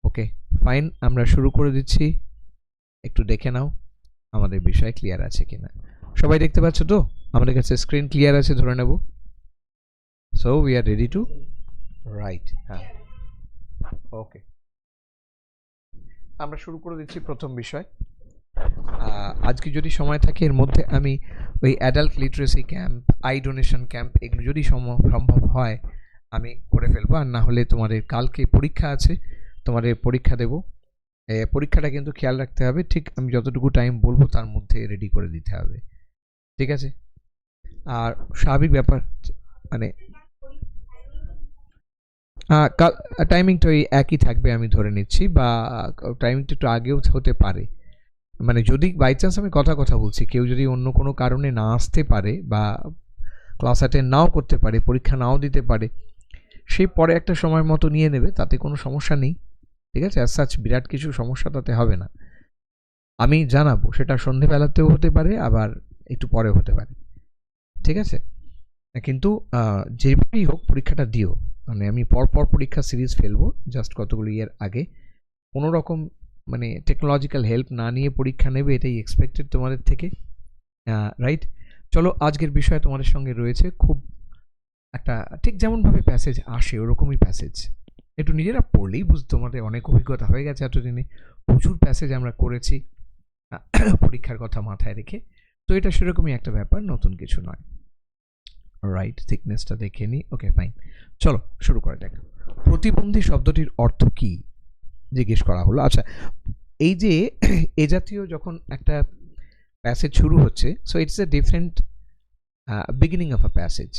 Okay fine, আমরা শুরু করে দিচ্ছি। একটু দেখে নাও আমাদের বিষয় ক্লিয়ার আছে কিনা। সবাই দেখতে পাচ্ছ তো? আমাদের কাছে স্ক্রিন ক্লিয়ার আছে ধরে নেব। So we are ready to right. হ্যাঁ, ওকে, আমরা শুরু করে দিচ্ছি প্রথম বিষয়। আজকে যদি সময় থাকে এর মধ্যে আমি ওই adult literacy camp, eye donation camp, এগুলো যদি সম্ভব হয় আমি করে ফেলবো। আর না হলে তোমাদের কালকে পরীক্ষা আছে, তোমাদের পরীক্ষা দেব। পরীক্ষাটা কিন্তু খেয়াল রাখতে হবে, ঠিক আমি যতটুকু টাইম বলবো তার মধ্যে রেডি করে দিতে হবে, ঠিক আছে? আর স্বাভাবিক ব্যাপার মানে টাইমিংটা ওই একই থাকবে আমি ধরে নিচ্ছি, বা টাইমিংটা একটু আগেও হতে পারে। মানে যদি বাই চান্স আমি কথা বলছি, কেউ যদি অন্য কোনো কারণে না আসতে পারে বা ক্লাস অ্যাটেন্ড নাও করতে পারে, পরীক্ষা নাও দিতে পারে, সে পরে একটা সময় মতো নিয়ে নেবে, তাতে কোনো সমস্যা নেই, ঠিক আছে? অ্যাজ সাচ বিরাট কিছু সমস্যা তাতে হবে না। আমি জানাবো, সেটা সন্ধেবেলাতেও হতে পারে আবার একটু পরেও হতে পারে, ঠিক আছে? কিন্তু যেভাবেই হোক পরীক্ষাটা দিও। মানে আমি পরপর পরীক্ষা সিরিজ ফেলবো জাস্ট কতগুলো ইয়ের আগে। কোনো রকম মানে টেকনোলজিক্যাল হেল্প না নিয়ে পরীক্ষা নেবে, এটাই এক্সপেক্টেড তোমাদের থেকে, রাইট? চলো, আজকের বিষয় তোমাদের সঙ্গে রয়েছে খুব একটা ঠিক যেমনভাবে প্যাসেজ আসে ওরকমই প্যাসেজ। একটু নিজেরা পড়লেই বুঝতে, তোমাদের অনেক অভিজ্ঞতা হয়ে গেছে এতদিনে, প্রচুর প্যাসেজ আমরা করেছি পরীক্ষার কথা মাথায় রেখে। তো এটা সেরকমই একটা ব্যাপার, নতুন কিছু নয়, রাইট? থিকনেসটা দেখে নিই। ওকে ফাইন, চলো শুরু করা যাক। প্রতিবন্ধী শব্দটির অর্থ কি জিজ্ঞেস করা হলো। আচ্ছা, এই যে এ জাতীয় যখন একটা প্যাসেজ শুরু হচ্ছে, so it's a different beginning of a passage.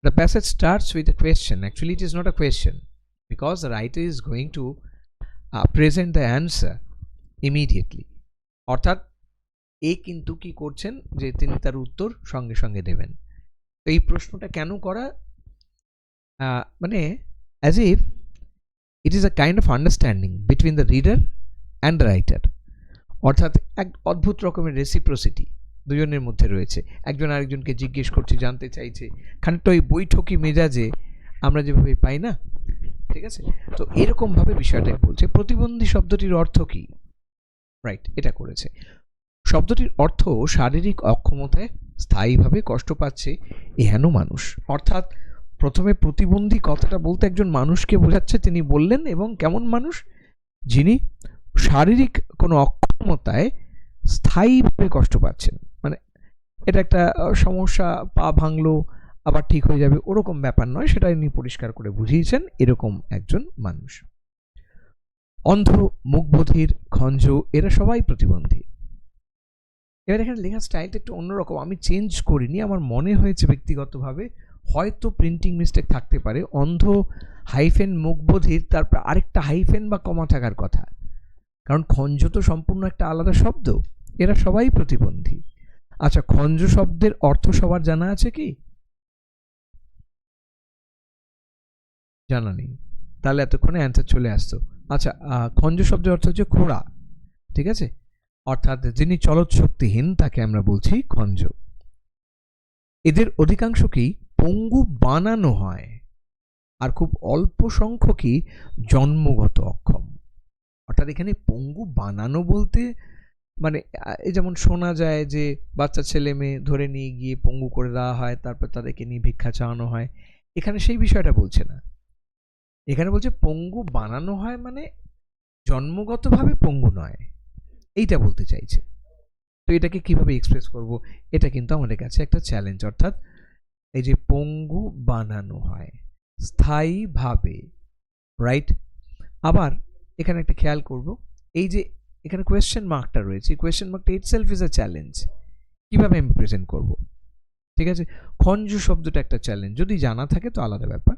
The passage starts with a question. Actually, it is not a question because the writer is going to present the answer immediately. অর্থাৎ এ কিন্তু কি করছেন যে তিনি তার উত্তর সঙ্গে সঙ্গে দেবেন। তো এই প্রশ্নটা কেন করা, মানে as if it is a kind of understanding between the reader and the writer. অর্থাৎ এক অদ্ভুত রকমের রেসিপ্রোসিটি দুজনের মধ্যে রয়েছে, একজন আরেকজনকে জিজ্ঞেস করছে, জানতে চাইছে, খানিকটা ওই বৈঠকি মেজাজে আমরা যেভাবে পাই না, ঠিক আছে? তো এরকমভাবে বিষয়টা বলছে। প্রতিবন্ধী শব্দটির অর্থ কি, রাইট? এটা করেছে। শব্দটির অর্থ শারীরিক অক্ষমতায় স্থায়ীভাবে কষ্ট পাচ্ছে এহেন মানুষ। অর্থাৎ প্রথমে প্রতিবন্ধী কথাটা বলতে একজন মানুষকে বোঝাচ্ছে, তিনি বললেন, এবং কেমন মানুষ? যিনি শারীরিক কোনো অক্ষমতায় স্থায়ীভাবে কষ্ট পাচ্ছেন। মানে এটা একটা সমস্যা, পা ভাঙলো আবার ঠিক হয়ে যাবে ওরকম ব্যাপার নয়, সেটা ইনি পরিষ্কার করে বুঝিয়েছেন, এরকম একজন মানুষ। অন্ধ, মুখবধির, খঞ্জ, এরা সবাই প্রতিবন্ধী। এবার এখানে লেখার স্টাইলটা একটু অন্যরকম, আমি চেঞ্জ করিনি, আমার মনে হয়েছে ব্যক্তিগতভাবে, হয়তো প্রিন্টিং মিস্টেক থাকতে পারে। অন্ধ হাইফেন মুখবধির, তারপর আরেকটা হাইফেন বা কমা থাকার কথা, কারণ খঞ্জ তো সম্পূর্ণ একটা আলাদা শব্দ। এরা সবাই প্রতিবন্ধী। আচ্ছা, খঞ্জ শব্দের অর্থ সবার জানা আছে কি? জানা নেই? তাহলে এতক্ষণে অ্যান্সার চলে আসতো। আচ্ছা, খঞ্জ শব্দের অর্থ হচ্ছে খোড়া, ঠিক আছে? অর্থাৎ যিনি চলৎ শক্তিহীন তাকে আমরা বলছি খঞ্জ। এদের অধিকাংশকেই পঙ্গু বানানো হয়, আর খুব অল্প সংখ্যকই জন্মগত অক্ষম। অর্থাৎ এখানে পঙ্গু বানানো বলতে মানে এই যেমন শোনা যায় যে বাচ্চা ছেলে মেয়ে ধরে নিয়ে গিয়ে পঙ্গু করে দেওয়া হয়, তারপর তাদেরকে নিয়ে ভিক্ষা চাওয়ানো হয়, এখানে সেই বিষয়টা বলছে না। এখানে বলছে পঙ্গু বানানো হয়, মানে জন্মগতভাবে পঙ্গু নয়, এইটা বলতে চাইছে। তো এটাকে কিভাবে এক্সপ্রেস করব, এটা কিন্তু আমাদের কাছে একটা চ্যালেঞ্জ। অর্থাৎ এই যে পঙ্গু বানানো হয় স্থায়ীভাবে, রাইট? আবার এখানে একটা খেয়াল করব, এই যে এখানে কোয়েশ্চেন মার্কটা রয়েছে, কোয়েশ্চেন মার্কটা ইটসেলফ ইজ আ চ্যালেঞ্জ। কিভাবে আমি প্রেজেন্ট করব, ঠিক আছে? খঞ্জ শব্দটা একটা চ্যালেঞ্জ, যদি জানা থাকে তো আলাদা ব্যাপার।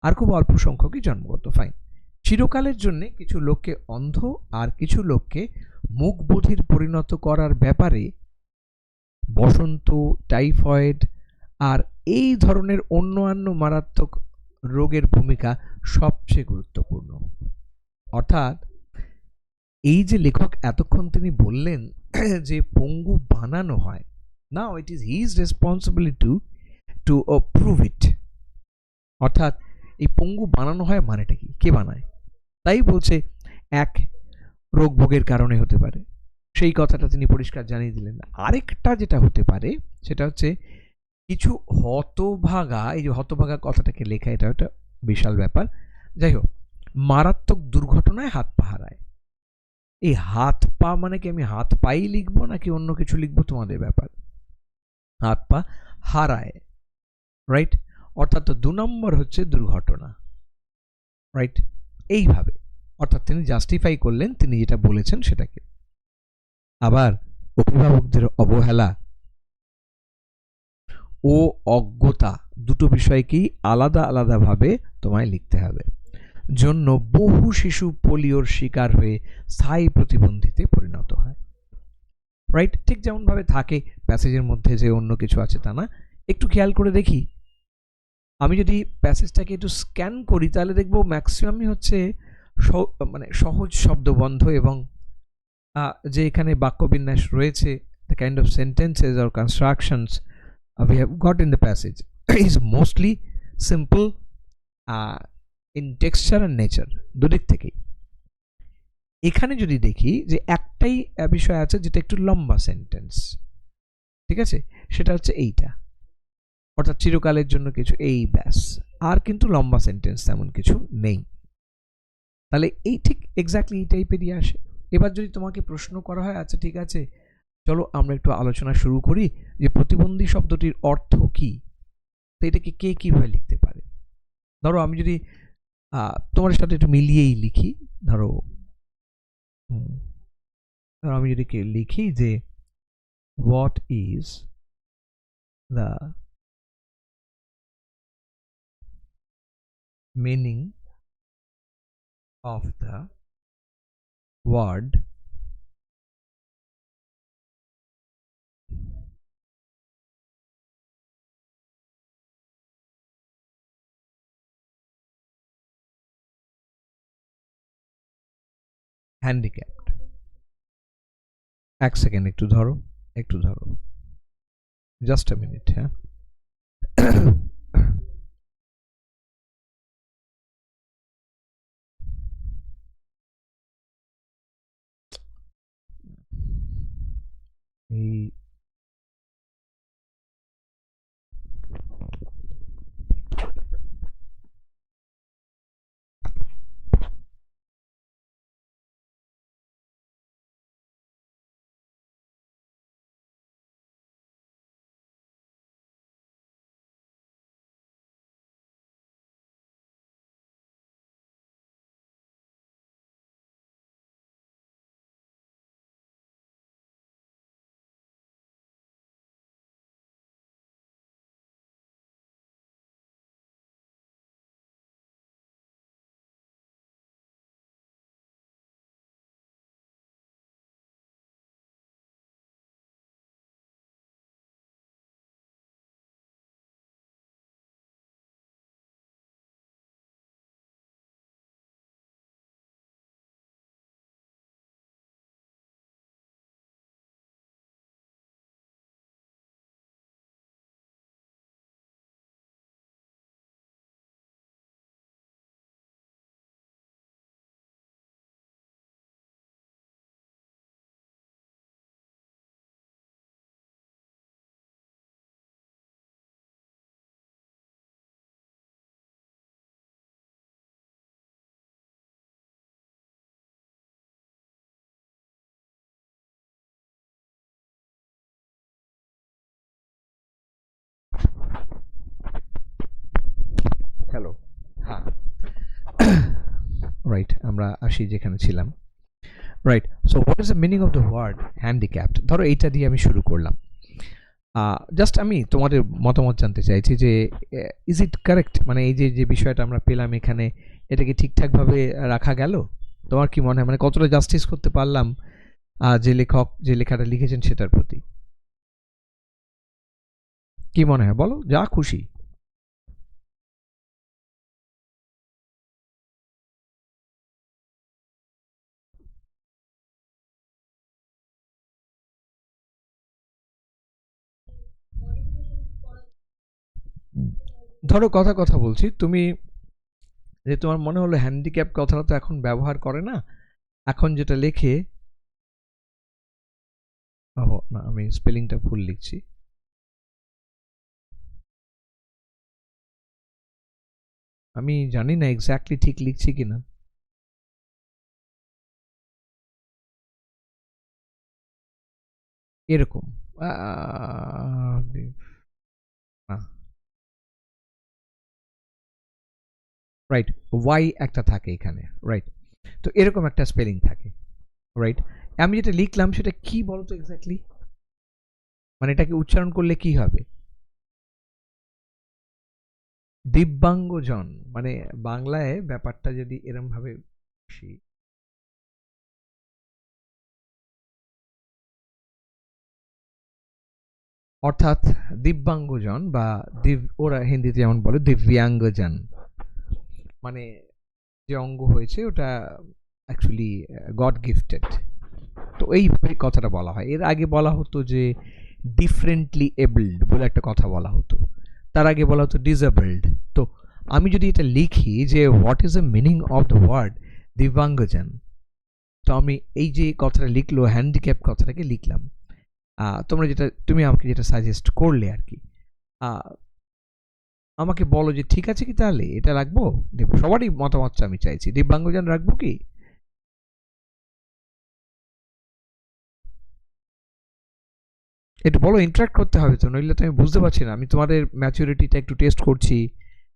আর খুব অল্প সংখ্যকই জন্মগত, ফাইন। চিরকালের জন্য কিছু লোককে অন্ধ আর কিছু লোককে মুখবধির পরিণত করার ব্যাপারে বসন্ত, টাইফয়েড আর এই ধরনের অন্যান্য মারাত্মক রোগের ভূমিকা সবচেয়ে গুরুত্বপূর্ণ। অর্থাৎ এই যে লেখক এতক্ষণ তিনি বললেন যে পঙ্গু বানানো হয়, now it is his responsibility to prove it. অর্থাৎ এই পঙ্গু বানানো হয় মানেটা কি, কে বানায়? তাই বলছে এক রোগ ভোগের কারণে হতে পারে, সেই কথাটা তিনি পরিষ্কার জানিয়ে দিলেন। আরেকটা যেটা হতে পারে সেটা হচ্ছে কিছু হতভাগা, এই যে হতভাগা কথাটাকে লেখা এটা একটা বিশাল ব্যাপার। যাই হোক, মারাত্মক দুর্ঘটনায় হাত পা হারায়। এই হাত পা মানে কি আমি হাত পাই লিখবো নাকি অন্য কিছু লিখবো তোমাদের ব্যাপার। হাত পা হারায়, রাইট? অর্থাৎ 2 নম্বর হচ্ছে দুর্ঘটনা, রাইট? এইভাবে অর্থাৎ তিনি জাস্টিফাই করলেন তিনি যেটা বলেছেন সেটাকে। আবার অভিভাবকদের অবহেলা ও অজ্ঞতা দুটো বিষয়কেই আলাদা আলাদাভাবে তোমায় লিখতে হবে। জন্য বহু শিশু পোলিওর শিকার হয়ে স্থায়ী প্রতিবন্ধীতে পরিণত হয়, রাইট? ঠিক যেমন ভাবে থাকে প্যাসেজের মধ্যে যে অন্য কিছু আছে তা না। একটু খেয়াল করে দেখি, আমি যদি প্যাসেজটাকে একটু স্ক্যান করি তাহলে দেখবো ম্যাক্সিমামই হচ্ছে মানে সহজ শব্দবন্ধ এবং যে এখানে বাক্যবিন্যাস রয়েছে, the kind of sentences or constructions we have got in the passage is mostly simple in texture and nature, দুদিক থেকেই। এখানে যদি দেখি যে একটাই বিষয় আছে যেটা একটু লম্বা সেন্টেন্স, ঠিক আছে, সেটা হচ্ছে এইটা, অর্থাৎ চিরকালের জন্য কিছু, এই ব্যাস। আর কিন্তু লম্বা সেন্টেন্স তেমন কিছু নেই। তাহলে এই ঠিক এক্স্যাক্টলি এই টাইপেরই আসে। এবার যদি তোমাকে প্রশ্ন করা হয়, আচ্ছা ঠিক আছে চলো আমরা একটু আলোচনা শুরু করি যে প্রতিবন্ধী শব্দটির অর্থ কি, তো এটাকে কে কিভাবে লিখতে পারে। ধরো আমি যদি তোমার সাথে একটু মিলিয়েই লিখি, ধরো আমি যদি লিখি যে what is the meaning of the word handicapped। এক সেকেন্ড একটু ধরো, একটু ধরো, জাস্ট আ মিনিট। হ্যাঁ, এই হ্যালো, হ্যাঁ, রাইট, আমরা আসি যেখানে ছিলাম। Right, so what is the meaning of the word handicapped? ধরো এইটা দিয়ে আমি শুরু করলাম। জাস্ট আমি তোমাদের মতামত জানতে চাইছি যে ইজ ইট কারেক্ট, মানে এই যে যে বিষয়টা আমরা পেলাম এখানে, এটা কি ঠিকঠাকভাবে রাখা গেল? তোমার কি মনে হয়, মানে কতটা জাস্টিস করতে পারলাম যে লেখক যে লেখাটা লিখেছেন সেটার প্রতি? কি মনে হয় বলো, যা খুশি। ধরো কথা কথা বলছি, তুমি যে তোমার মনে হলো হ্যান্ডিক্যাপ কথাটা তো এখন ব্যবহার করে না, এখন যেটা লেখে, ও না আমি স্পেলিংটা ভুল লিখছি, আমি জানি না এক্স্যাক্টলি ঠিক লিখছি কিনা। এরকম রাইট, ওয়াই একটা থাকে এখানে, রাইট। তো এরকম একটা স্পেলিং থাকে, রাইট। আমি যেটা লিখলাম সেটা কি বলতো এক্স্যাক্টলি, মানে এটাকে উচ্চারণ করলে কি হবে? দিব্যাঙ্গজন, মানে বাংলায় ব্যাপারটা যদি এরম ভাবে বসি, অর্থাৎ দিব্যাঙ্গজন বা ওরা হিন্দিতে যেমন বলে দিব্যাঙ্গজন, মানে যে অঙ্গ হয়েছে ওটা অ্যাকচুয়ালি গড গিফটেড। তো এইভাবে কথাটা বলা হয়। এর আগে বলা হতো যে ডিফারেন্টলি এবলড বলে একটা কথা বলা হতো, তার আগে বলা হতো ডিসেবলড। তো আমি যদি এটা লিখি যে what is the meaning of the word divyangjan, তো আমি এই যে কথাটা লিখলো হ্যান্ডিক্যাপ কথাটাকে লিখলাম। তোমরা যেটা, তুমি আমাকে যেটা সাজেস্ট করলে আর কি, আমাকে বলো যে ঠিক আছে কি তাহলে এটা রাখবো? সবারই মতামতটা আমি চাইছি, দিব্যাঙ্গজন রাখবো কি? একটু বলো, ইন্টারাক্ট করতে হবে তো, নইলে তো আমি বুঝতে পারছি না। আমি তোমাদের ম্যাচুরিটিটা একটু টেস্ট করছি,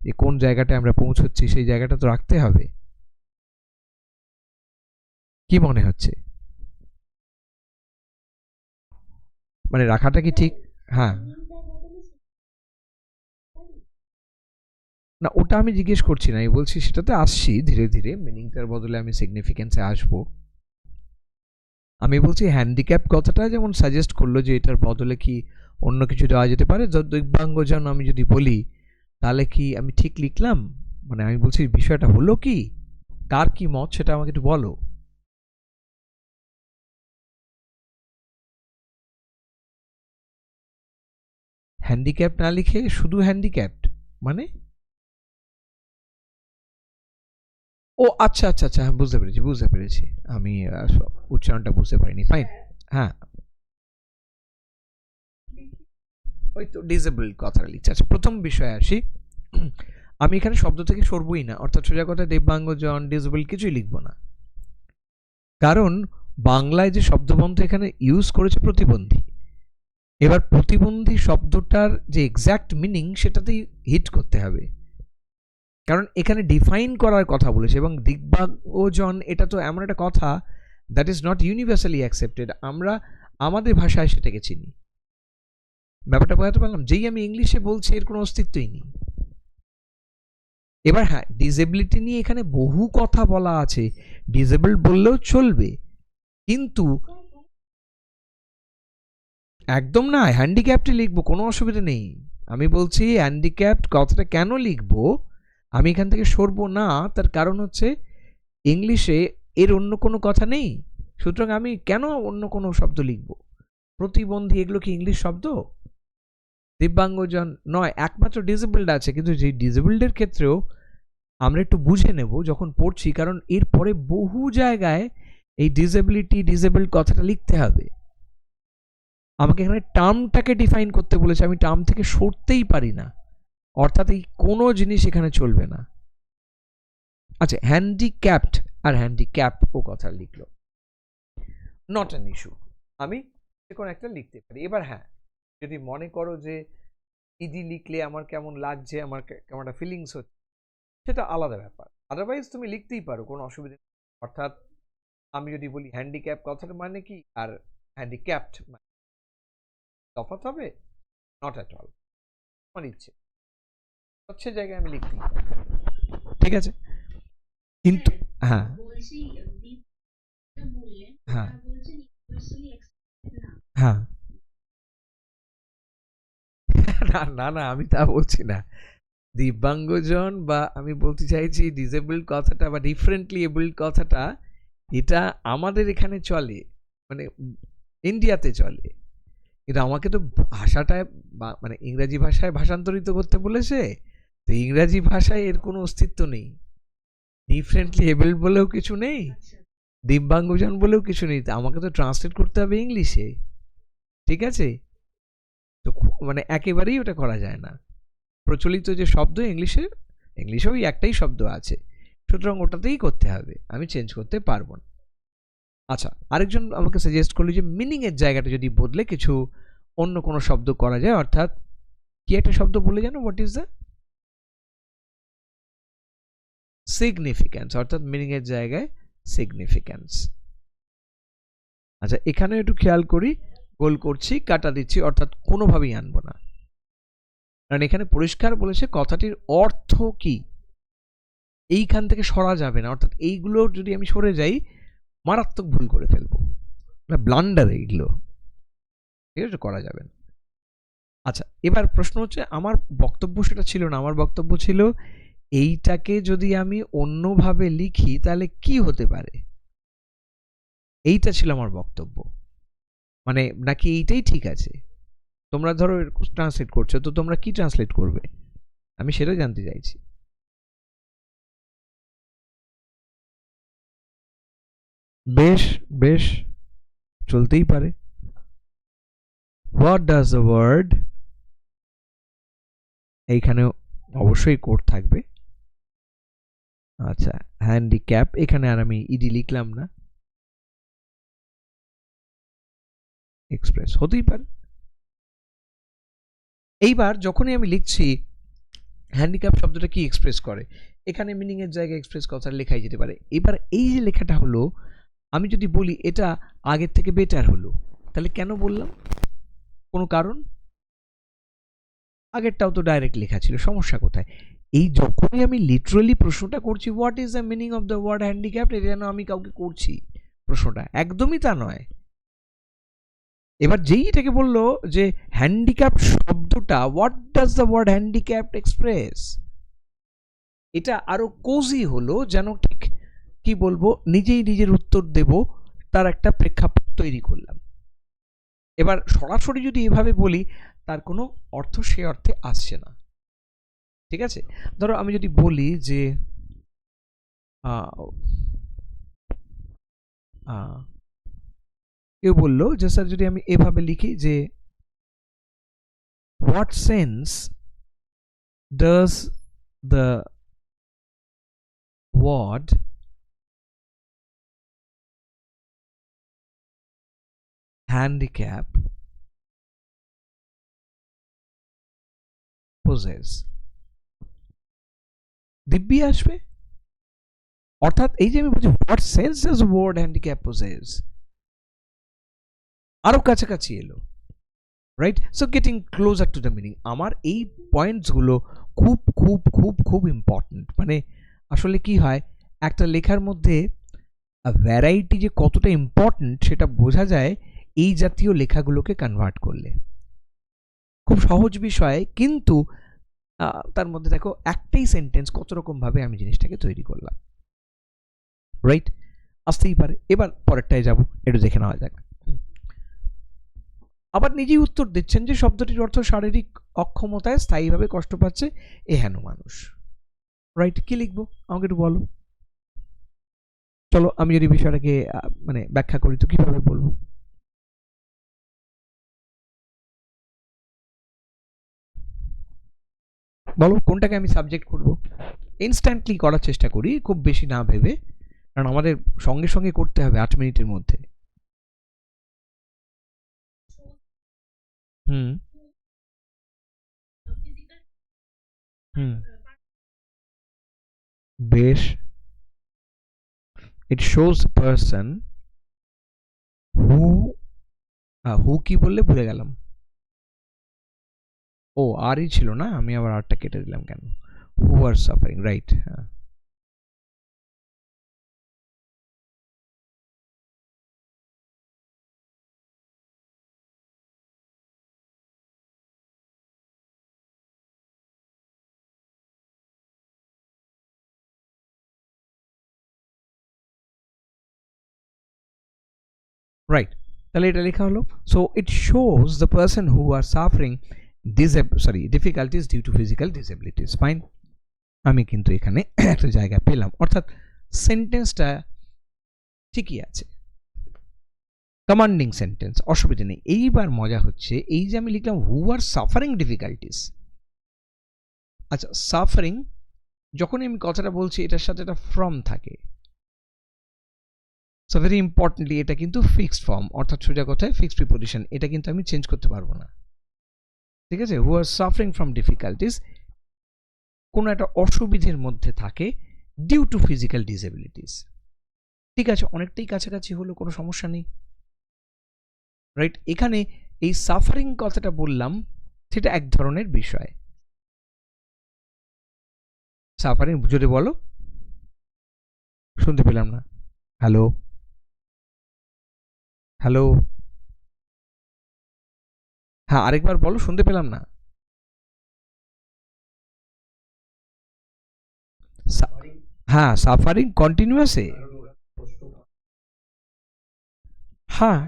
যে কোন জায়গাটায় আমরা পৌঁছচ্ছি সেই জায়গাটা তো রাখতে হবে। কি মনে হচ্ছে, মানে রাখাটা কি ঠিক? হ্যাঁ, না ওটা আমি জিজ্ঞেস করছি না, আমি বলছি সেটাতে আসছি ধীরে ধীরে, মিনিংটার বদলে আমি সিগনিফিকেন্সে আসবো। আমি বলছি হ্যান্ডিক্যাপ কথাটা যেমন সাজেস্ট করলো যে এটার বদলে কি অন্য কিছু দেওয়া যেতে পারে, দিব্যাঙ্গজন আমি যদি বলি তাহলে কি আমি ঠিক লিখলাম? মানে আমি বলছি বিষয়টা হলো কি, কার কি মত সেটা আমাকে একটু বলো। হ্যান্ডিক্যাপ না লিখে শুধু হ্যান্ডিক্যাপড, মানে? ও আচ্ছা আচ্ছা আচ্ছা, হ্যাঁ বুঝতে পেরেছি বুঝতে পেরেছি, আমি উচ্চারণটা বুঝতে পারিনি, ফাইন। হ্যাঁ, ওই তো ডিসেবল কথাটা লিখছে। আচ্ছা, প্রথম বিষয়ে আসি। আমি এখানে শব্দ থেকে সরবই না, অর্থাৎ সোজা কথা দিব্যাঙ্গজন ডিসেবল কিছুই লিখবো না, কারণ বাংলায় যে শব্দবন্ধ এখানে ইউজ করেছে প্রতিবন্ধী। এবার প্রতিবন্ধী শব্দটার যে এক্স্যাক্ট মিনিং সেটাতেই হিট করতে হবে, কারণ এখানে ডিফাইন করার কথা বলেছে, এবং দিব্যাঙ্গজন এটা তো এমন একটা কথা that is not universally accepted, আমরা আমাদের ভাষায় সেটাকে চিনি। ব্যাপারটা বোঝাতে পারলাম? যেই আমি ইংলিশে বলছি এর কোনো অস্তিত্বই নেই। এবার হ্যাঁ, ডিসেবিলিটি নিয়ে এখানে বহু কথা বলা আছে, ডিসেবল বললেও চলবে, কিন্তু একদম না হ্যান্ডিক্যাপড লিখবো, কোনো অসুবিধা নেই। আমি বলছি হ্যান্ডিক্যাপড কথাটা কেন লিখবো, আমি এখান থেকে সরবো না, তার কারণ হচ্ছে ইংলিশে এর অন্য কোনো কথা নেই, সুতরাং আমি কেন অন্য কোনো শব্দ লিখবো? প্রতিবন্ধী এগুলো কি ইংলিশ শব্দ? দিব্যাঙ্গজন নয়, একমাত্র ডিসেবলড আছে, কিন্তু যে ডিসেবলডের ক্ষেত্রেও আমরা একটু বুঝে নেব যখন পড়ছি, কারণ এরপরে বহু জায়গায় এই ডিসেবিলিটি ডিসেবলড কথাটা লিখতে হবে। আমাকে এখানে টার্মটাকে ডিফাইন করতে বলেছে, আমি টার্ম থেকে সরতেই পারি না, অর্থাৎ এই কোনো জিনিস এখানে চলবে না। আচ্ছা, হ্যান্ডিক্যাপড আর হ্যান্ডিক্যাপ ও কথা লিখলো, নট অ্যান ইস্যু, আমি যে কোনো একটা লিখতে পারি। এবার হ্যাঁ, যদি মনে করো যে ইডি লিখলে আমার কেমন লাগছে, আমার কেমন একটা ফিলিংস হচ্ছে, সেটা আলাদা ব্যাপার, আদারওয়াইজ তুমি লিখতেই পারো, কোনো অসুবিধা নেই। অর্থাৎ আমি যদি বলি হ্যান্ডিক্যাপ কথাটা মানে কি আর হ্যান্ডিক্যাপড মানে তফাৎ হবে? নট অ্যাট অল, আমার ইচ্ছে হচ্ছে জায়গায় আমি লিখতেই পারি, ঠিক আছে। কিন্তু হ্যাঁ হ্যাঁ হ্যাঁ, না না না, আমি তা বলছি না। দিব্যাঙ্গজন বা আমি বলতে চাইছি ডিসেবলড কথাটা বা ডিফারেন্টলি এবলড কথাটা, এটা আমাদের এখানে চলে, মানে ইন্ডিয়াতে চলে, কিন্তু আমাকে তো ভাষাটায় মানে ইংরাজি ভাষায় ভাষান্তরিত করতে বলেছে, তো ইংরাজি ভাষায় এর কোনো অস্তিত্ব নেই। ডিফারেন্টলি এবল বলেও কিছু নেই, দিব্যাঙ্গজন বলেও কিছু নেই, আমাকে তো ট্রান্সলেট করতে হবে ইংলিশে, ঠিক আছে? তো মানে একেবারেই ওটা করা যায় না। প্রচলিত যে শব্দ ইংলিশেও ওই একটাই শব্দ আছে, সুতরাং ওটাতেই করতে হবে, আমি চেঞ্জ করতে পারবো না। আচ্ছা, আরেকজন আমাকে সাজেস্ট করলো যে মিনিং এর জায়গাটা যদি বদলে কিছু অন্য কোনো শব্দ করা যায়, অর্থাৎ কি একটা শব্দ বলে জানো, হোয়াট ইজ দ্য সিগনিফিক্যান্স, অর্থাৎ মিনিং এর জায়গায় সিগনিফিক্যান্স। আচ্ছা, এখানে একটু খেয়াল করি, গোল করছি, কাটা দিচ্ছি, অর্থাৎ কোনোভাবেই আনবো না, কারণ এখানে পরিষ্কার বলেছে কথাটির অর্থ কি, এইখান থেকে সরা যাবে না, অর্থাৎ এইগুলো যদি আমি সরে যাই মারাত্মক ভুল করে ফেলবো, ব্লান্ডার এইগুলো, ঠিক আছে, করা যাবে না। আচ্ছা, এবার প্রশ্ন হচ্ছে, আমার বক্তব্য সেটা ছিল না, আমার বক্তব্য ছিল এইটাকে যদি আমি অন্যভাবে লিখি তাহলে কি হতে পারে, এইটা ছিল আমার বক্তব্য, মানে নাকি এইটাই ঠিক আছে। তোমরা ধরো ট্রান্সলেট করছো, তো তোমরা কি ট্রান্সলেট করবে, আমি সেটা জানতে চাইছি। বেশ বেশ, চলতেই পারে। হোয়াট ডাজ দ্য ওয়ার্ড, এইখানেও অবশ্যই কোড থাকবে। আচ্ছা, হ্যান্ডিক্যাপ, এখানে আর আমি ইডি লিখলাম না, এক্সপ্রেস হতেই পারে। এইবার যখনই আমি লিখছি হ্যান্ডিক্যাপ শব্দটা কি এক্সপ্রেস করে, এখানে মিনিং এর জায়গায় এক্সপ্রেস কথা লেখাই যেতে পারে। এবার এই যে লেখাটা হলো, আমি যদি বলি এটা আগের থেকে বেটার হলো, তাহলে কেন বললাম, কোনো কারণ, আগেরটাও তো ডাইরেক্ট লেখা ছিল, সমস্যা কোথায়? এই যখনই আমি লিটারালি প্রশ্নটা করছি, what is the meaning of the word handicap, এটা যেন আমি কাউকে করছি প্রশ্নটা, একদমই তা নয়। এবার যেই এটাকে বললো যে হ্যান্ডিক্যাপ শব্দটা, what does the word handicap express, এটা আরো কোজি হলো, যেন ঠিক কি বলবো, নিজেই নিজের উত্তর দেব, তার একটা প্রেক্ষাপট তৈরি করলাম। এবার সরাসরি যদি এভাবে বলি তার কোনো অর্থ সে অর্থে আসছে না, ঠিক আছে? ধরো আমি যদি বলি যে কেউ বললো যে স্যার যদি আমি এভাবে লিখি যে what sense does the word handicap possess, দিব্যি আসবে। অর্থাৎ এই যে আমি বলছি what sense does word handicap possess, আরো কাছাকাছি এলো, right? So getting closer to the meaning. আমার এই পয়েন্টসগুলো খুব খুব খুব খুব ইম্পর্টেন্ট। মানে আসলে কি হয়, একটা লেখার মধ্যে ভ্যারাইটি যে কতটা ইম্পর্টেন্ট সেটা বোঝা যায় এই জাতীয় লেখাগুলোকে কনভার্ট করলে। খুব সহজ বিষয়, কিন্তু তার মধ্যে দেখো একটাই সেন্টেন্স কত রকম ভাবে আমি জিনিসটাকে তৈরি করলাম, রাইট? আসতেই পারে। এবার পরেরটায় যাব, একটু দেখে নেওয়া যাক। আবার নিজেই উত্তর দিচ্ছেন যে শব্দটির অর্থ শারীরিক অক্ষমতায় স্থায়ীভাবে কষ্ট পাচ্ছে এহেন মানুষ, রাইট? কি লিখবো আমাকে একটু বলো। চলো আমি যদি বিষয়টাকে মানে ব্যাখ্যা করি তো কিভাবে বলবো, বলো কোনটাকে আমি সাবজেক্ট করব? ইনস্ট্যান্টলি করার চেষ্টা করি, খুব বেশি না ভেবে, কারণ আমাদের সঙ্গে সঙ্গে করতে হবে 8 মিনিটের মধ্যে। হুম হুম বেশ, it shows a person who হু কি বললে ভুলে গেলাম, ও আরই ছিল না, আমি আবার আরটা কেটে দিলাম কেন, who are suffering, রাইট? হ্যাঁ, রাইট, তাহলে এটা লেখা হলো। So it shows the person who are suffering difficulties due to physical disabilities, fine. আমি কিন্তু এখানে একটা জায়গা পেলাম, অর্থাৎ সেন্টেন্সটা ঠিকই আছে, কমান্ডিং সেন্টেন্স, অসুবিধা নেই। এইবার মজা হচ্ছে এই যে আমি লিখলাম হু আর সাফারিং ডিফিকাল্টিস। আচ্ছা, সাফারিং যখনই আমি কথাটা বলছি এটার সাথে একটা ফ্রম থাকে, সো ভেরি ইম্পর্টেন্টলি এটা কিন্তু ফিক্সড ফর্ম, অর্থাৎ সোজা কথায় ফিক্সড প্রিপোজিশন, এটা কিন্তু আমি চেঞ্জ করতে পারবো না। ঠিক আছে, হু আর সাফারিং ফ্রম ডিফিকাল্টিস, কোনো একটা অসুবিধের মধ্যে থাকে ডিউ টু ফিজিক্যাল ডিসেবিলিটিস। ঠিক আছে, অনেকটাই কাছাকাছি হলো, কোনো সমস্যা নেই, রাইট। এখানে এই সাফারিং কথাটা বললাম, সেটা এক ধরনের বিষয়। সাফারিং যদি বলো, শুনতে পেলাম না, হ্যালো হ্যালো, হ্যাঁ আরেকবার বলো, শুনতে পেলাম না। হ্যাঁ, সাফারিং কন্টিনিউয়াসে, হ্যাঁ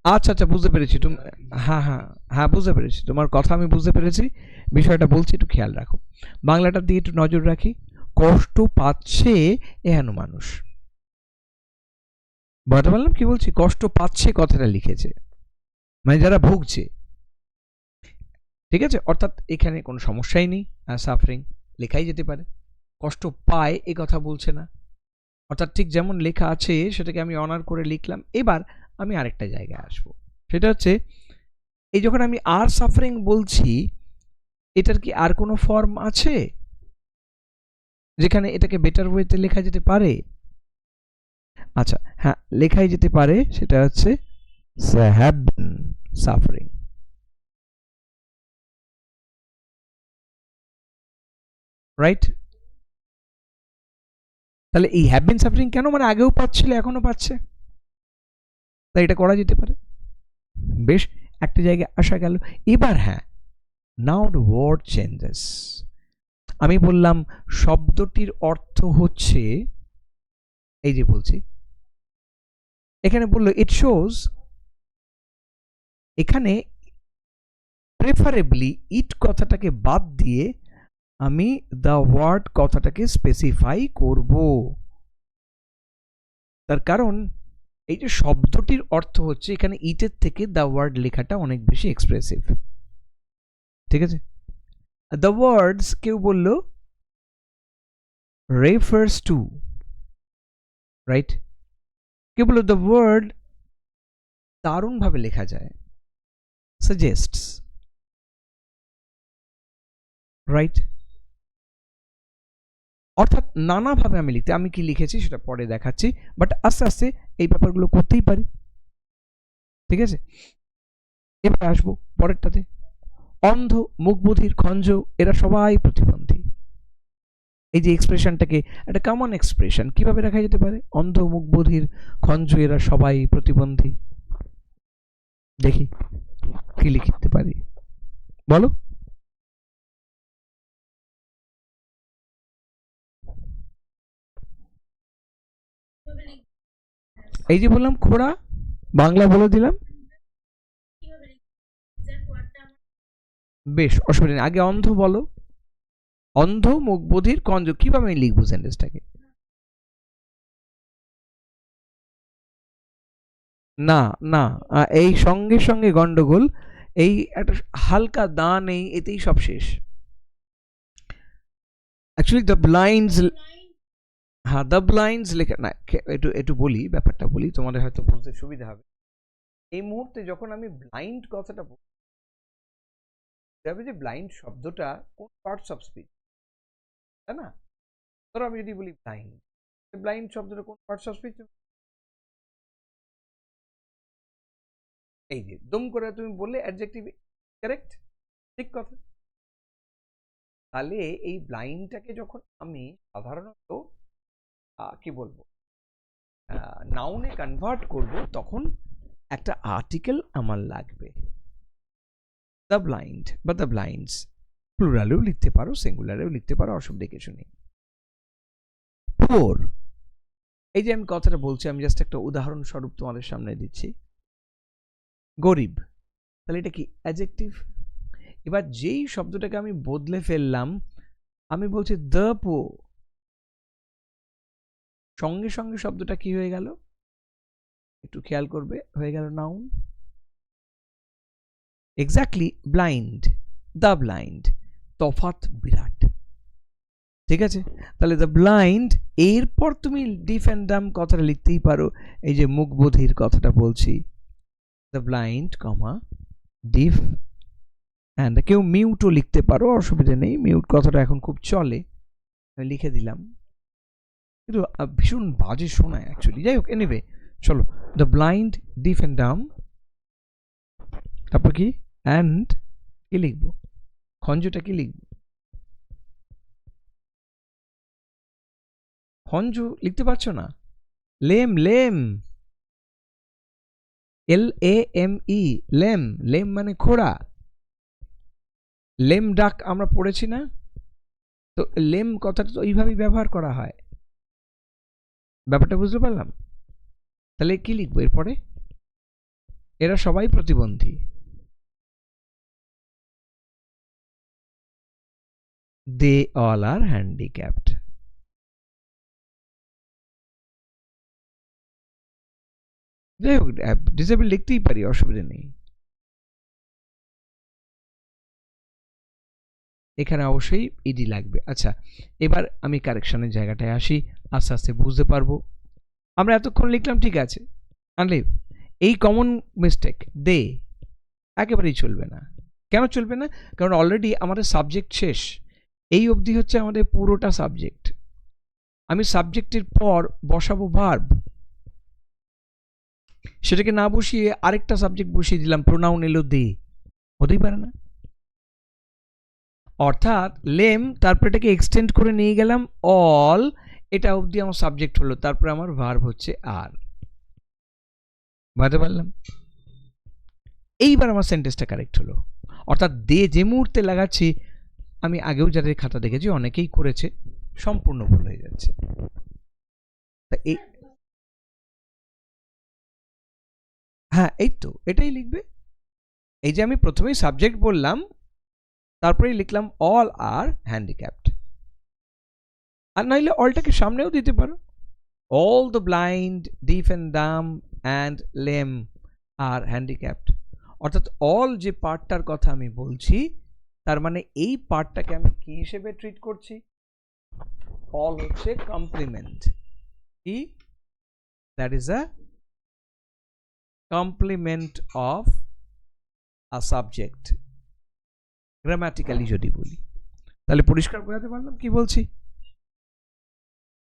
আচ্ছা আচ্ছা, বুঝতে পেরেছি তুমি, হ্যাঁ হ্যাঁ হ্যাঁ বুঝতে পেরেছি তোমার কথা, আমি বুঝতে পেরেছি বিষয়টা, বলছি একটু খেয়াল রাখো, বাংলাটার দিকে একটু নজর রাখি। কষ্ট পাচ্ছে এহেন মানুষ, বলতে পারলাম কি বলছি, কষ্ট পাচ্ছে কথাটা লিখেছে, মানে যারা ভুগছে। ঠিক আছে, অর্থাৎ এখানে কোনো সমস্যাই নেই, সাফারিং লেখাই যেতে পারে, কষ্ট পায় এ কথা বলছে না, অর্থাৎ ঠিক যেমন লেখা আছে সেটাকে আমি অনার করে লিখলাম। এবার আমি আরেকটা জায়গায় আসব, সেটা হচ্ছে এই যখন আমি আর সাফারিং বলছি, এটার কি আর কোনো ফর্ম আছে যেখানে এটাকে বেটার ওয়েতে লেখা যেতে পারে? আচ্ছা হ্যাঁ, লেখাই যেতে পারে, সেটা হচ্ছে হ্যাভ বিন সাফারিং, রাইট। তাহলে এই হ্যাভ বিন সাফারিং কেন, মানে আগেও পাচ্ছিল এখনো পাচ্ছে, তাই এটা করা যেতে পারে। বেশ, একটা জায়গায় আসা গেল। এবার হ্যাঁ, নাও দ্য ওয়ার্ড চেঞ্জেস। আমি বললাম শব্দটির অর্থ হচ্ছে, এই যে বলছি এখানে বললো ইট শোজ, এখানে প্রেফারেবলি ইট কথাটাকে বাদ দিয়ে আমি দ্য ওয়ার্ড কথাটাকে স্পেসিফাই করব, তার কারণ এই যে শব্দটির অর্থ হচ্ছে, এখানে ইটের থেকে দ্য ওয়ার্ড লেখাটা অনেক বেশি এক্সপ্রেসিভ। ঠিক আছে, দ্য ওয়ার্ডস কেউ বলল রেফার্স টু, রাইট, কেউ বলল দ্য ওয়ার্ড দারুণভাবে লেখা যায়, সাজেস্টস, রাইট। অর্থাৎ নানাভাবে আমি লিখতে, আমি কি লিখেছি সেটা পরে দেখাচ্ছি, বাট আস্তে আস্তে এই ব্যাপারগুলো করতেই পারি। ঠিক আছে, এবার আসবো পরেরটাতে, অন্ধ, মুখবধির, খঞ্জ, এরা সবাই প্রতিবন্ধী। এই যে এক্সপ্রেশনটাকে একটা কমন এক্সপ্রেশন, কিভাবে রাখা যেতে পারে? অন্ধ, মুখবধির, খঞ্জ, এরা সবাই প্রতিবন্ধী। দেখি কি লিখতে পারি, বলো। এই যে বললাম খোড়া, বাংলা বলে দিলাম, বেশ অসুবিধা নেই। আগে অন্ধ বলো, অন্ধ, মুখবধির, খঞ্জ, কিভাবে আমি লিখবো সেন্টেন্সটাকে? না না, এই সঙ্গে সঙ্গে গন্ডগোল, এই একটা হালকা দা নেই, এতেই সব শেষ। অ্যাকচুয়ালি দ্য ব্লাইন্ডস, হ্যাঁ দ্য ব্লাইন্ডস লেখা না, একটু একটু বলি, ব্যাপারটা বলি, তোমাদের হয়তো বুঝতে সুবিধা হবে। এই মুহূর্তে যখন আমি ব্লাইন্ড কথাটা বলি, যে ব্লাইন্ড শব্দটা কোন পার্টস অফ স্পিচ, তাই না? ধরো আমি যদি বলি ব্লাইন্ড, ব্লাইন্ড শব্দটা কোন পার্টস অফ স্পিচ? এই যে দম করে তুমি বললে অ্যাডজেক্টিভ, কারেক্ট, ঠিক কথা। তাহলে এই ব্লাইন্ডটাকে যখন আমি সাধারণত কি বলবো, নাউনে কনভার্ট করব, তখন একটা আর্টিকেল আমার লাগবে, দ্য ব্লাইন্ড বা দ্য ব্লাইন্ডস, প্লুরালেও লিখতে পারো, সিঙ্গুলারেও লিখতে পারো, অসুবিধা কিছু নেই। পুয়ার, এই যে আমি কথাটা বলছি, আমি জাস্ট একটা উদাহরণস্বরূপ তোমাদের সামনে দিচ্ছি, গরিব, তাহলে এটা কি অ্যাডজেক্টিভ। এবার যেই শব্দটাকে আমি বদলে ফেললাম, আমি বলছি দ্য পো, সঙ্গে সঙ্গে শব্দটা কি হয়ে গেল, একটু খেয়াল করবে, হয়ে গেল noun. Exactly, blind, the blind, তফাৎ বিরাট। ঠিক আছে, তাহলে দ্য ব্লাইন্ড, এরপর তুমি ডিফ অ্যান্ড ডাম কথাটা লিখতেই পারো, এই যে মুখ বধির কথাটা বলছি, দ্য ব্লাইন্ড কমা ডিফ অ্যান্ড, কেউ মিউটও লিখতে পারো, অসুবিধা নেই, মিউট কথাটা এখন খুব চলে, আমি লিখে দিলাম, কিন্তু ভীষণ বাজে শোনায় অ্যাকচুয়ালি, যাই হোক, এনিওয়ে চলো, দ্য ব্লাইন্ড ডিফ অ্যান্ড ডাম, তারপর কি অ্যান্ড, কি লিখবো, খঞ্জটা কি লিখবো, খঞ্জ লিখতে পারছো না, lame, lame, LAME, lame, lame মানে খোড়া, লেম ডাক আমরা পড়েছি না, তো লেম কথাটা তো এইভাবেই ব্যবহার করা হয়, ব্যাপারটা বুঝতে পারলাম। তাহলে কি লিখবো এরপরে, এরা সবাই প্রতিবন্ধী, they all are handicapped। যাই হোক, ডিসেবল লিখতেই পারি, অসুবিধা নেই। এখানে অবশ্যই ইডি লাগবে। আচ্ছা, এবার আমি কারেকশনের জায়গাটায় আসি, আস্তে আস্তে বুঝতে পারবো। আমরা এতক্ষণ লিখলাম ঠিক আছে, আনলে এই কমন মিস্টেক দে একেবারেই চলবে না। কেন চলবে না? কারণ অলরেডি আমাদের সাবজেক্ট শেষ, এই অবধি হচ্ছে আমাদের পুরোটা সাবজেক্ট। আমি সাবজেক্টের পর বসাবো ভার্ব, সেটাকে না বসিয়ে আরেকটা সাবজেক্ট বসিয়ে দিলাম, প্রোনাউন এলো দে, হতেই পারে না। অর্থাৎ লেম, তারপর এটাকে এক্সটেন্ড করে নিয়ে গেলাম অল, এটা অবধি আমার সাবজেক্ট হলো, তারপরে আমার ভার্ব হচ্ছে আর। বুঝতে পারলাম? এইবার আমার সেন্টেন্সটা কারেক্ট হলো। অর্থাৎ দে যে মুহূর্তে লাগাচ্ছি, আমি আগেও যাদের খাতা দেখেছি অনেকেই করেছে, সম্পূর্ণ ভুল হয়ে যাচ্ছে। হ্যাঁ, এই তো এটাই লিখবে। এই যে আমি প্রথমেই সাবজেক্ট বললাম, তারপরেই লিখলাম অল আর হ্যান্ডিক্যাপড, আর নাইলে অলটাকে সামনেও দিতে পারো, all the blind, ডিফ and dumb and lame R handicapped. অর্থাৎ অল যে পার্টটার কথা আমি বলছি, তার মানে এই পার্টটাকে আমি কি হিসেবে ট্রিট করছি, অল হচ্ছে কমপ্লিমেন্ট, কি, that is a complement of a subject, grammatically যদি বলি। তাহলে পরিষ্কার বোঝাতে পারলাম কি বলছি,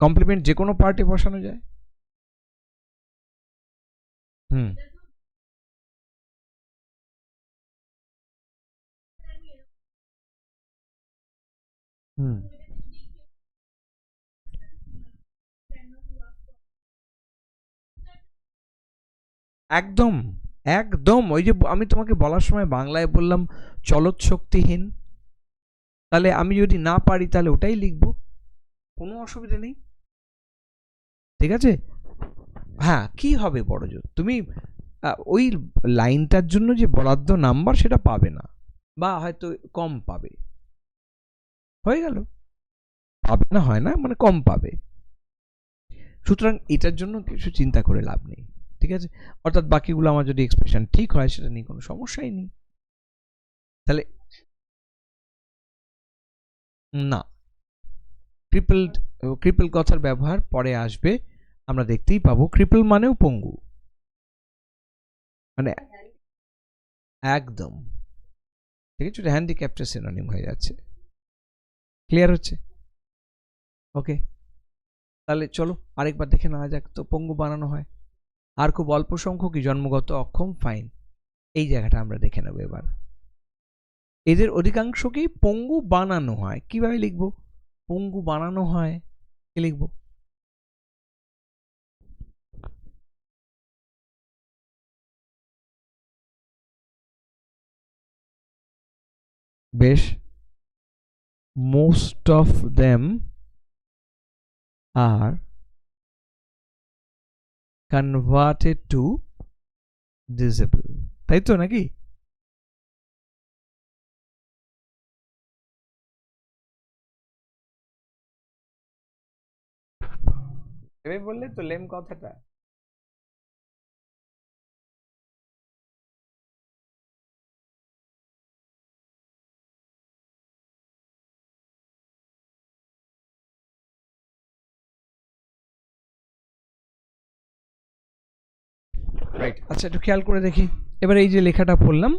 কমপ্লিমেন্ট যে কোনো পার্টে বসানো যায়। হুম, হুম, একদম, একদম, ওই যে আমি তোমাকে বলার সময় বাংলায় বললাম চলত শক্তিহীন, তাহলে আমি যদি না পারি তাহলে ওটাই লিখবো, কোনো অসুবিধা নেই। ঠিক আছে, হ্যাঁ, কি হবে বড় জোর, তুমি ওই লাইনটার জন্য যে বরাদ্দ নাম্বার সেটা পাবে না, বা হয়তো কম পাবে, হয়ে গেল, পাবে না হয় না, মানে কম পাবে। সুতরাং এটার জন্য কিছু চিন্তা করে লাভ নেই, ঠিক আছে। অর্থাৎ বাকিগুলো আমার যদি এক্সপ্রেশন ঠিক হয়, সেটা নিয়ে কোনো সমস্যাই নেই। তাহলে না, ক্রিপলড, ক্রিপল কথার ব্যবহার পরে আসবে, আমরা দেখতেই পাবো। ক্রিপল মানেও পঙ্গু, মানে একদম, ঠিক আছে, হ্যান্ডিক্যাপ্টের সিনোনিম হয়ে যাচ্ছে। ক্লিয়ার হচ্ছে? ওকে, তাহলে চলো আরেকবার দেখে নেওয়া যাক তো পঙ্গু বানানো হয়। আর খুব অল্প সংখ্যকই জন্মগত অক্ষম, ফাইন, এই জায়গাটা আমরা দেখে নেব এবার। এদের অধিকাংশকেই পঙ্গু বানানো হয়, কিভাবে লিখবো, পঙ্গু বানানো হয়, কি লিখবো, বেশ, most of them are converted to disable, তাই তো নাকি? এভাবে বললে তো লেম কথাটা। রাইট, আচ্ছা একটু খেয়াল করে দেখি। এবার এই যে লেখাটা পড়লাম,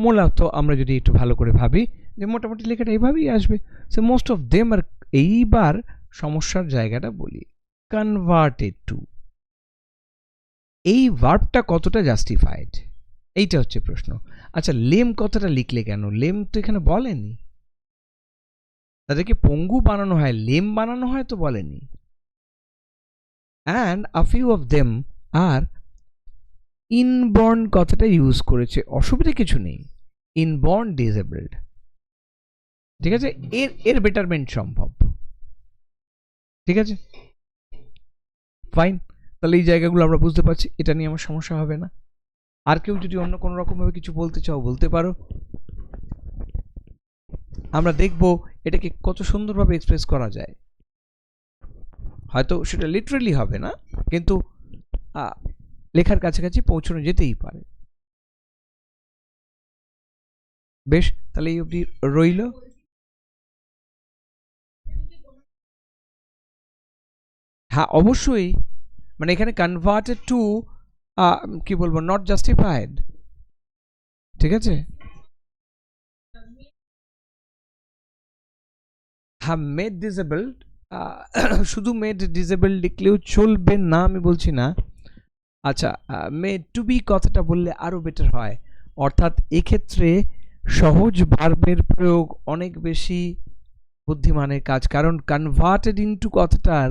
মূলত আমরা যদি একটু ভালো করে ভাবি যে মোটামুটি লেখাটা এইভাবেই আসবে। সো মোস্ট অফ দেম আর, এইবার সমস্যার জায়গাটা বলি, কনভার্টেড টু, এই ভার্বটা কতটা জাস্টিফাইড, এইটা হচ্ছে প্রশ্ন। আচ্ছা লেম কথাটা লিখলে কেন? লেম তো এখানে বলেনি, তাদেরকে পঙ্গু বানানো হয়, লেম বানানো হয় তো বলেনি। And a few of them are inborn কথাটা ইউজ করেছে, অসুবিধা কিছু নেই, ইনবর্ন ডিসেবলড, ঠিক আছে, এর এর বেটারমেন্ট সম্ভব, ঠিক আছে, ফাইন। তাহলে এই জায়গাগুলো আমরা বুঝতে পারছি, এটা নিয়ে আমার সমস্যা হবে না। আর কেউ যদি অন্য কোনো রকমভাবে কিছু বলতে চাও বলতে পারো, আমরা দেখব এটাকে কত সুন্দরভাবে এক্সপ্রেস করা যায়। হয়তো সেটা লিটারালি হবে না, কিন্তু লেখার কাছাকাছি পৌঁছানো যেতেই পারে। বেশ, তাহলে এই অবধি রইল। হ্যাঁ অবশ্যই, মানে এখানে কনভার্টেড টু কি বলবো, নট জাস্টিফাইড, ঠিক আছে। হ্যাঁ মেড ডিসেবলড, শুধু মেড ডিসেবল লিখলেও চলবে না, আমি বলছি না। আচ্ছা মেড টু বি কথাটা বললে আরো বেটার হয়, অর্থাৎ এক্ষেত্রে সহজ ভার্বের প্রয়োগ অনেক বেশি বুদ্ধিমানের কাজ, কারণ কনভার্টেড ইনটু কথাটার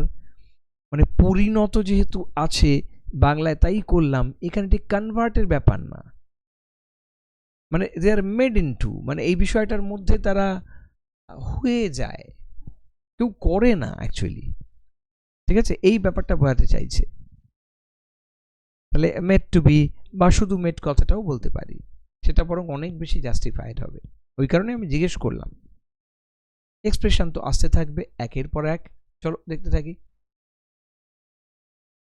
মানে পরিণত যেহেতু আছে বাংলায়, তাই করলাম, এখানে ঠিক কনভার্টের ব্যাপার না, মানে দে আর মেড ইনটু, মানে এই বিষয়টার মধ্যে তারা হয়ে যায়, কেউ করে না অ্যাকচুয়ালি, ঠিক আছে, এই ব্যাপারটা বোঝাতে চাইছে। তাহলে মেড টু বি বা শুধু মেড কথাটাও বলতে পারি, সেটা বরং অনেক বেশি জাস্টিফাইড হবে, ওই কারণে আমি জিজ্ঞেস করলাম। এক্সপ্রেশন তো আসতে থাকবে একের পর এক, চলো দেখতে থাকি।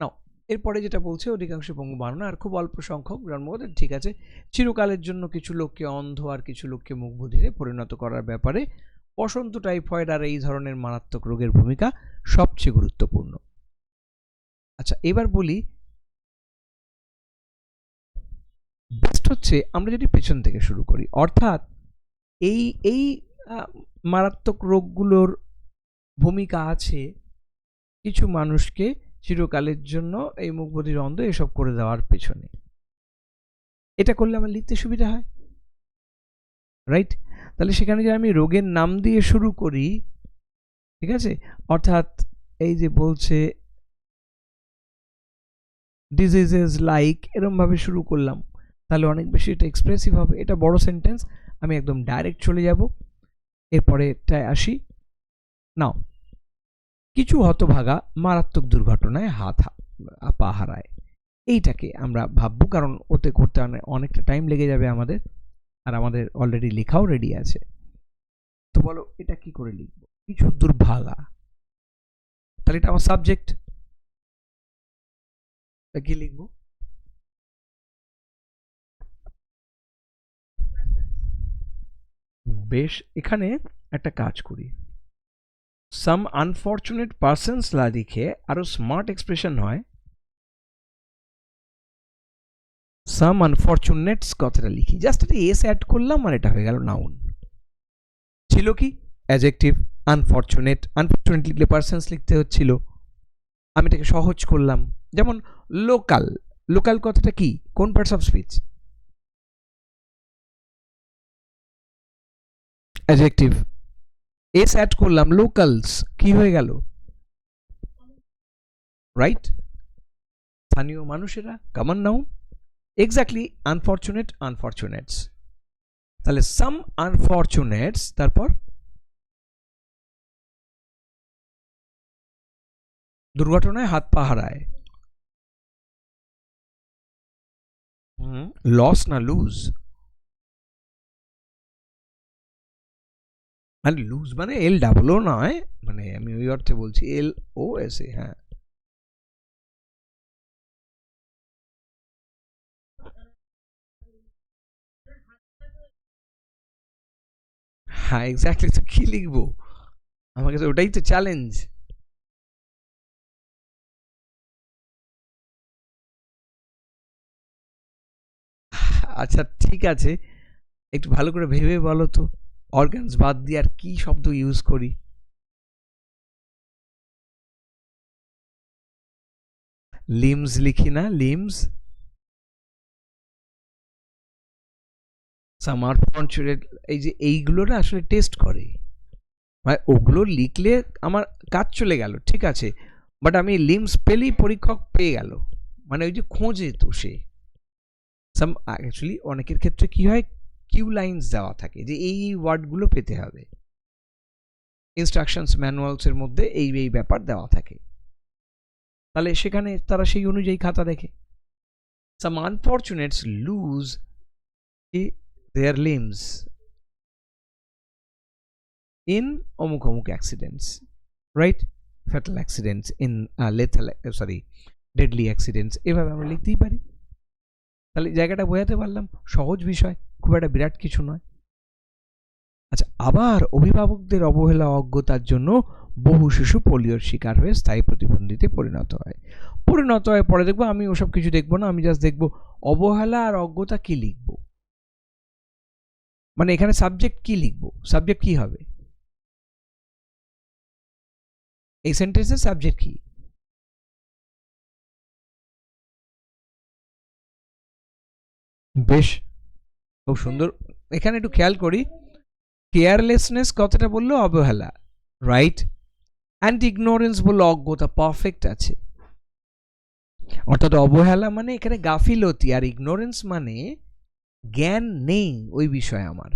নাও এরপরে যেটা বলছে, অধিকাংশ পঙ্গু বানানো আর খুব অল্প সংখ্যক জন্মগত, ঠিক আছে, চিরকালের জন্য কিছু লোককে অন্ধ আর কিছু লোককে মুখ বধিরে পরিণত করার ব্যাপারে বসন্ত, টাইফয়েড আর এই ধরনের মারাত্মক রোগের ভূমিকা সবচেয়ে গুরুত্বপূর্ণ। আচ্ছা এবার বলি, বেস্ট হচ্ছে আমরা যদি পেছন থেকে শুরু করি, অর্থাৎ এই এই মারাত্মক রোগগুলোর ভূমিকা আছে কিছু মানুষকে চিরকালের জন্য এই মুখ বধির, অন্ধ এসব করে দেওয়ার পেছনে, এটা করলে আমার লিখতে সুবিধা হয়, রাইট। তাহলে সেখানে যে আমি রোগের নাম দিয়ে শুরু করি, ঠিক আছে, অর্থাৎ এই যে বলছে ডিজিজেস লাইক, এরম ভাবে শুরু করলাম, তাহলে অনেক বেশি এটা এক্সপ্রেসিভ হবে, এটা বড় সেন্টেন্স, আমি একদম ডাইরেক্ট চলে যাব, এরপরেটায় আসি। নাও কিছু হতভাগা মারাত্মক দুর্ঘটনায় হাত পা হারায়, এইটাকে আমরা ভাববো, কারণ ওতে করতে অনেকটা টাইম লেগে যাবে আমাদের, আর আমাদের অলরেডি লেখাও রেডি আছে। তো বলো এটা কি করে লিখবো, কিছু দুর্ভাগা, তাহলে এটা আমার সাবজেক্ট, কি লিখবো? বেশ, এখানে একটা কাজ করি, সাম আনফর্চুনেট পার্সনস লা লিখে আরো স্মার্ট এক্সপ্রেশন হয়, সাম আনফর্চুনেটস কথাটা লিখি, জাস্ট একটা এস অ্যাড করলাম আর এটা হয়ে গেল নাউন। ছিল কি অ্যাডজেক্টিভ, আনফর্চুনেট, আনফর্চুনেট লিখলে পার্সনস লিখতে হচ্ছিল, আমি এটাকে সহজ করলাম, যেমন লোকাল, লোকাল কথাটা কি, কোন parts of speech, adjective, S add করলাম, লোকালস কি হয়ে গেল, রাইট, স্থানীয় মানুষেরা, common noun, exactly, unfortunate unfortunates, তাহলে সাম আনফর্চুনেটস, তারপর দুর্ঘটনায় হাত পা হারায়, লস না লুজ, মানে লুজ মানে এল ডাবল ও নয়, মানে আমি ওই অর্থে বলছি এল ও এস এ, হ্যাঁ হ্যাঁ এক্স্যাক্টলি, তো কি লিখবো, আমাকে তো ওটাই তো চ্যালেঞ্জ। আচ্ছা ঠিক আছে, একটু ভালো করে ভেবে বলো তো, অর্গানস বাদ দিয়ে আর কি শব্দ ইউজ করি? লিমস লিখি না, লিমস। সামার ফন্টুরেট, এই যে এইগুলো না আসলে টেস্ট করে, মানে ওগুলো লিখলে আমার কাজ চলে গেল, ঠিক আছে, বাট আমি লিমস পেলেই পরীক্ষক পেয়ে গেল, মানে ওই যে খোঁজে তো সে। সাম অ্যাকচুয়ালি অনেকের ক্ষেত্রে কি হয়, কিউ লাইন্স দেওয়া থাকে যে এই ওয়ার্ডগুলো পেতে হবে, ইনস্ট্রাকশনস ম্যানুয়ালসের মধ্যে এই এই ব্যাপার দেওয়া থাকে, তাহলে সেখানে তারা সেই অনুযায়ী খাতা দেখে। সাম আনফর্চুনেটস লুজ দেয়ার লিমস in অমুক অমুক accidents, right, fatal accidents, in lethal, sorry, deadly accidents, এভাবে আমরা লিখতেই পারি। তাহলে জায়গাটা বোঝাতে পারলাম, সহজ বিষয়, খুব একটা বিরাট কিছু নয়। আচ্ছা, আবার অভিভাবকদের অবহেলা অজ্ঞতার জন্য বহু শিশু পোলিওর শিকার হয়ে স্থায়ী প্রতিবন্ধীতে পরিণত হয়। পরে দেখবো, আমি ওসব কিছু দেখবো না, আমি জাস্ট দেখবো অবহেলা আর অজ্ঞতা কি লিখবো, মানে এখানে সাবজেক্ট কি লিখবো, সাবজেক্ট কি হবে, এই সেন্টেন্সের সাবজেক্ট কি? বেশ, খুব সুন্দর। এখানে একটু খেয়াল করি, কেয়ারলেসনেস কথাটা বললো অবহেলা, রাইট, অ্যান্ড ইগনোরেন্স বললো অজ্ঞতা, পারফেক্ট আছে। অর্থাৎ অবহেলা মানে এখানে গাফিলতি, আর ইগনোরেন্স মানে জ্ঞান নেই ওই বিষয়ে আমার,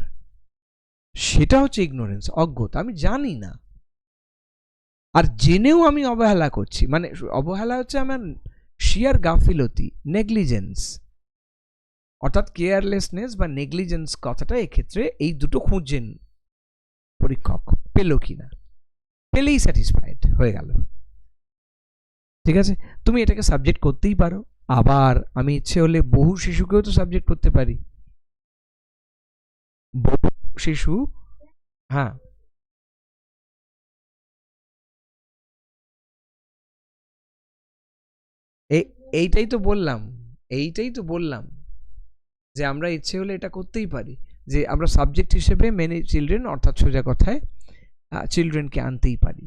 সেটা হচ্ছে ইগনোরেন্স, অজ্ঞতা, আমি জানি না, আর জেনেও আমি অবহেলা করছি, মানে অবহেলা হচ্ছে আমার শিয়ার গাফিলতি, নেগলিজেন্স, অর্থাৎ কেয়ারলেসনেস বা নেগলিজেন্স কথাটা এক্ষেত্রে এই দুটো খুঁজছেন পরীক্ষক, পেল কিনা, পেলেই স্যাটিসফাইড হয়ে গেল, ঠিক আছে। তুমি এটাকে সাবজেক্ট করতেই পারো, আবার আমি ইচ্ছে হলে বহু শিশুকেও তো সাবজেক্ট করতে পারি, বহু শিশু, হ্যাঁ, এইটাই তো বললাম, এইটাই তো বললাম যে আমরা ইচ্ছে হলে এটা করতেই পারি, যে আমরা সাবজেক্ট হিসেবে মেনি চিলড্রেন, অর্থাৎ সোজা কথায় চিলড্রেনকে আনতেই পারি,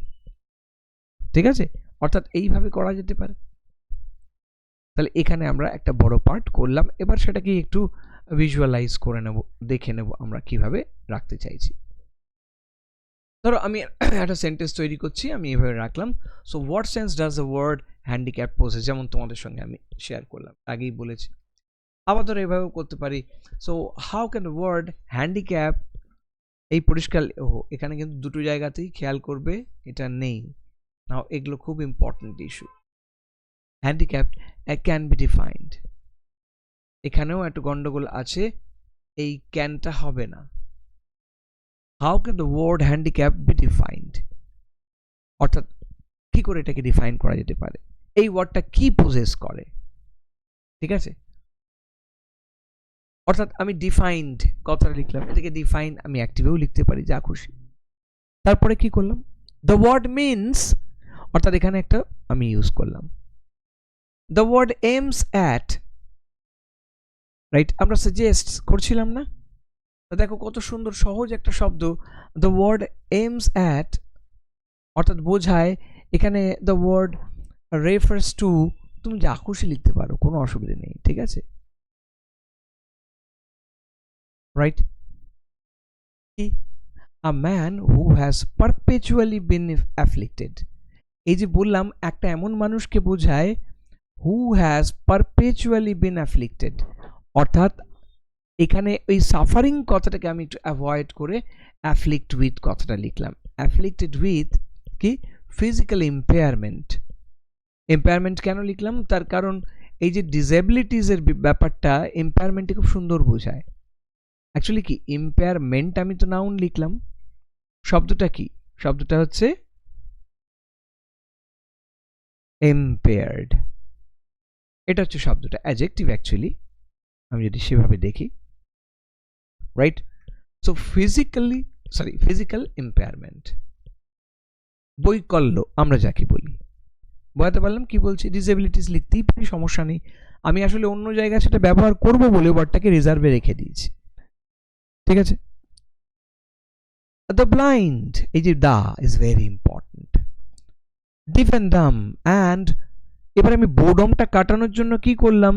ঠিক আছে, অর্থাৎ এইভাবে করা যেতে পারে। তাহলে এখানে আমরা একটা বড় পার্ট করলাম, এবার সেটাকে একটু ভিজুয়ালাইজ করে নেব, দেখে নেব আমরা কিভাবে রাখতে চাইছি। ধরো আমি একটা সেন্টেন্স তৈরি করছি, আমি এভাবে রাখলাম, so what sense does the word handicap possess, যেমন তোমাদের সঙ্গে আমি শেয়ার করলাম, আগেই বলেছি। আবার ধরো এভাবেও করতে পারি, so how can the word handicap, এই পরিষ্কার, এখানে কিন্তু দুটো জায়গাতেই খেয়াল করবে এটা নেই, নাও এগুলো খুব important issue. Handicap can be defined, এখানেও একটু গন্ডগোল আছে, এই ক্যানটা হবে না। How can the word handicap be defined, অর্থাৎ কি করে এটাকে ডিফাইন করা যেতে পারে, এই ওয়ার্ডটা কি পজেস করে, ঠিক আছে, অর্থাৎ আমি ডিফাইন্ড কথাটা লিখলাম, এটাকে ডিফাইন আমি অ্যাক্টিভেও লিখতে পারি, যা খুশি। তারপরে কি করলাম, দ্য ওয়ার্ড মিনস, অর্থাৎ এখানে একটা আমি ইউজ করলাম, the word aims at, right, আমরা সাজেস্ট করছিলাম না, দেখো কত সুন্দর সহজ একটা শব্দ, দ্য ওয়ার্ড এইমস অ্যাট, অর্থাৎ বোঝায়, এখানে দ্য ওয়ার্ড রেফার্স টু, তুমি যা খুশি লিখতে পারো, কোনো অসুবিধা নেই, ঠিক আছে, right, a man who has perpetually been afflicted, এই যে বললাম একটা এমন মানুষকে বোঝায় হু হ্যাজ পারপেচুয়ালি বিন অ্যাফ্লিক্টেড, অর্থাৎ এখানে ওই সাফারিং কথাটাকে আমি একটু অ্যাভয়েড করে অ্যাফ্লিক্ট উইথ কথাটা লিখলাম, অ্যাফ্লিক্টেড উইথ কি ফিজিক্যাল ইম্পেয়ারমেন্ট। ইম্পেয়ারমেন্ট কেন লিখলাম, তার কারণ এই যে ডিসেবিলিটিসের ব্যাপারটা ইম্পেয়ারমেন্টে খুব সুন্দর বোঝায়। অ্যাকচুয়ালি কি ইম্পেয়ারমেন্ট, আমি তো নাউন লিখলাম, শব্দটা কি, শব্দটা হচ্ছে impaired, এটা হচ্ছে শব্দটা, অ্যাডজেক্টিভ অ্যাকচুয়ালি আমি যদি সেভাবে দেখি, right, so physically physical impairment, বৈকল্য আমরা যাকে বলি। বোঝাতে পারলাম কি বলছি? ডিসেবিলিটিস লিখতেই পারি, সমস্যা নেই। আমি আসলে অন্য জায়গায় সেটা ব্যবহার করব বলে ওয়ার্ডটাকে রিজার্ভে রেখে দিয়েছি, ঠিক আছে? দ্য ব্লাইন্ড, এই যে the is very important. Deaf and dumb, and এবার আমি বোর্ডমটা কাটানোর জন্য কি করলাম?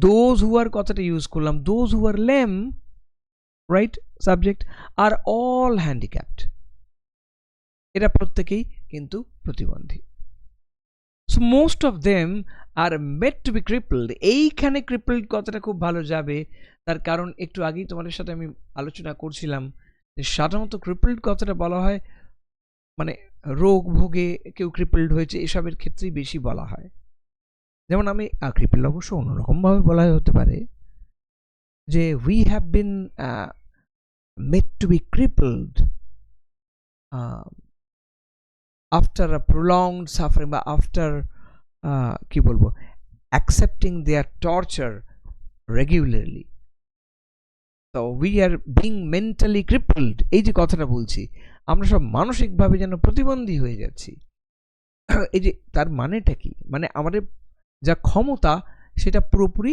দোজ হু আর কথাটা ইউজ করলাম। Those who are lame, right, subject, are all handicapped, এরা প্রত্যেকেই কিন্তু প্রতিবন্ধী। So most of them are made to be crippled. এইখানে ক্রিপলড কথাটা খুব ভালো যাবে, তার কারণ একটু আগেই তোমাদের সাথে আমি আলোচনা করছিলাম যে সাধারণত ক্রিপলড কথাটা বলা হয় মানে রোগ ভোগে কেউ ক্রিপলড হয়েছে এসবের ক্ষেত্রেই বেশি বলা হয়। যেমন আমি ক্রিপলড অবশ্য অন্যরকমভাবে বলা হতে পারে যে we have been made to be crippled after a prolonged suffering, বা আফটার কি বলবো, অ্যাকসেপ্টিং দেয়ার টর্চার রেগুলারলি। তো we are being mentally crippled, এই যে কথাটা বলছি, আমরা সব মানসিকভাবে যেন প্রতিবন্ধী হয়ে যাচ্ছি। এই যে তার মানেটা কি? মানে আমাদের যা ক্ষমতা সেটা পুরোপুরি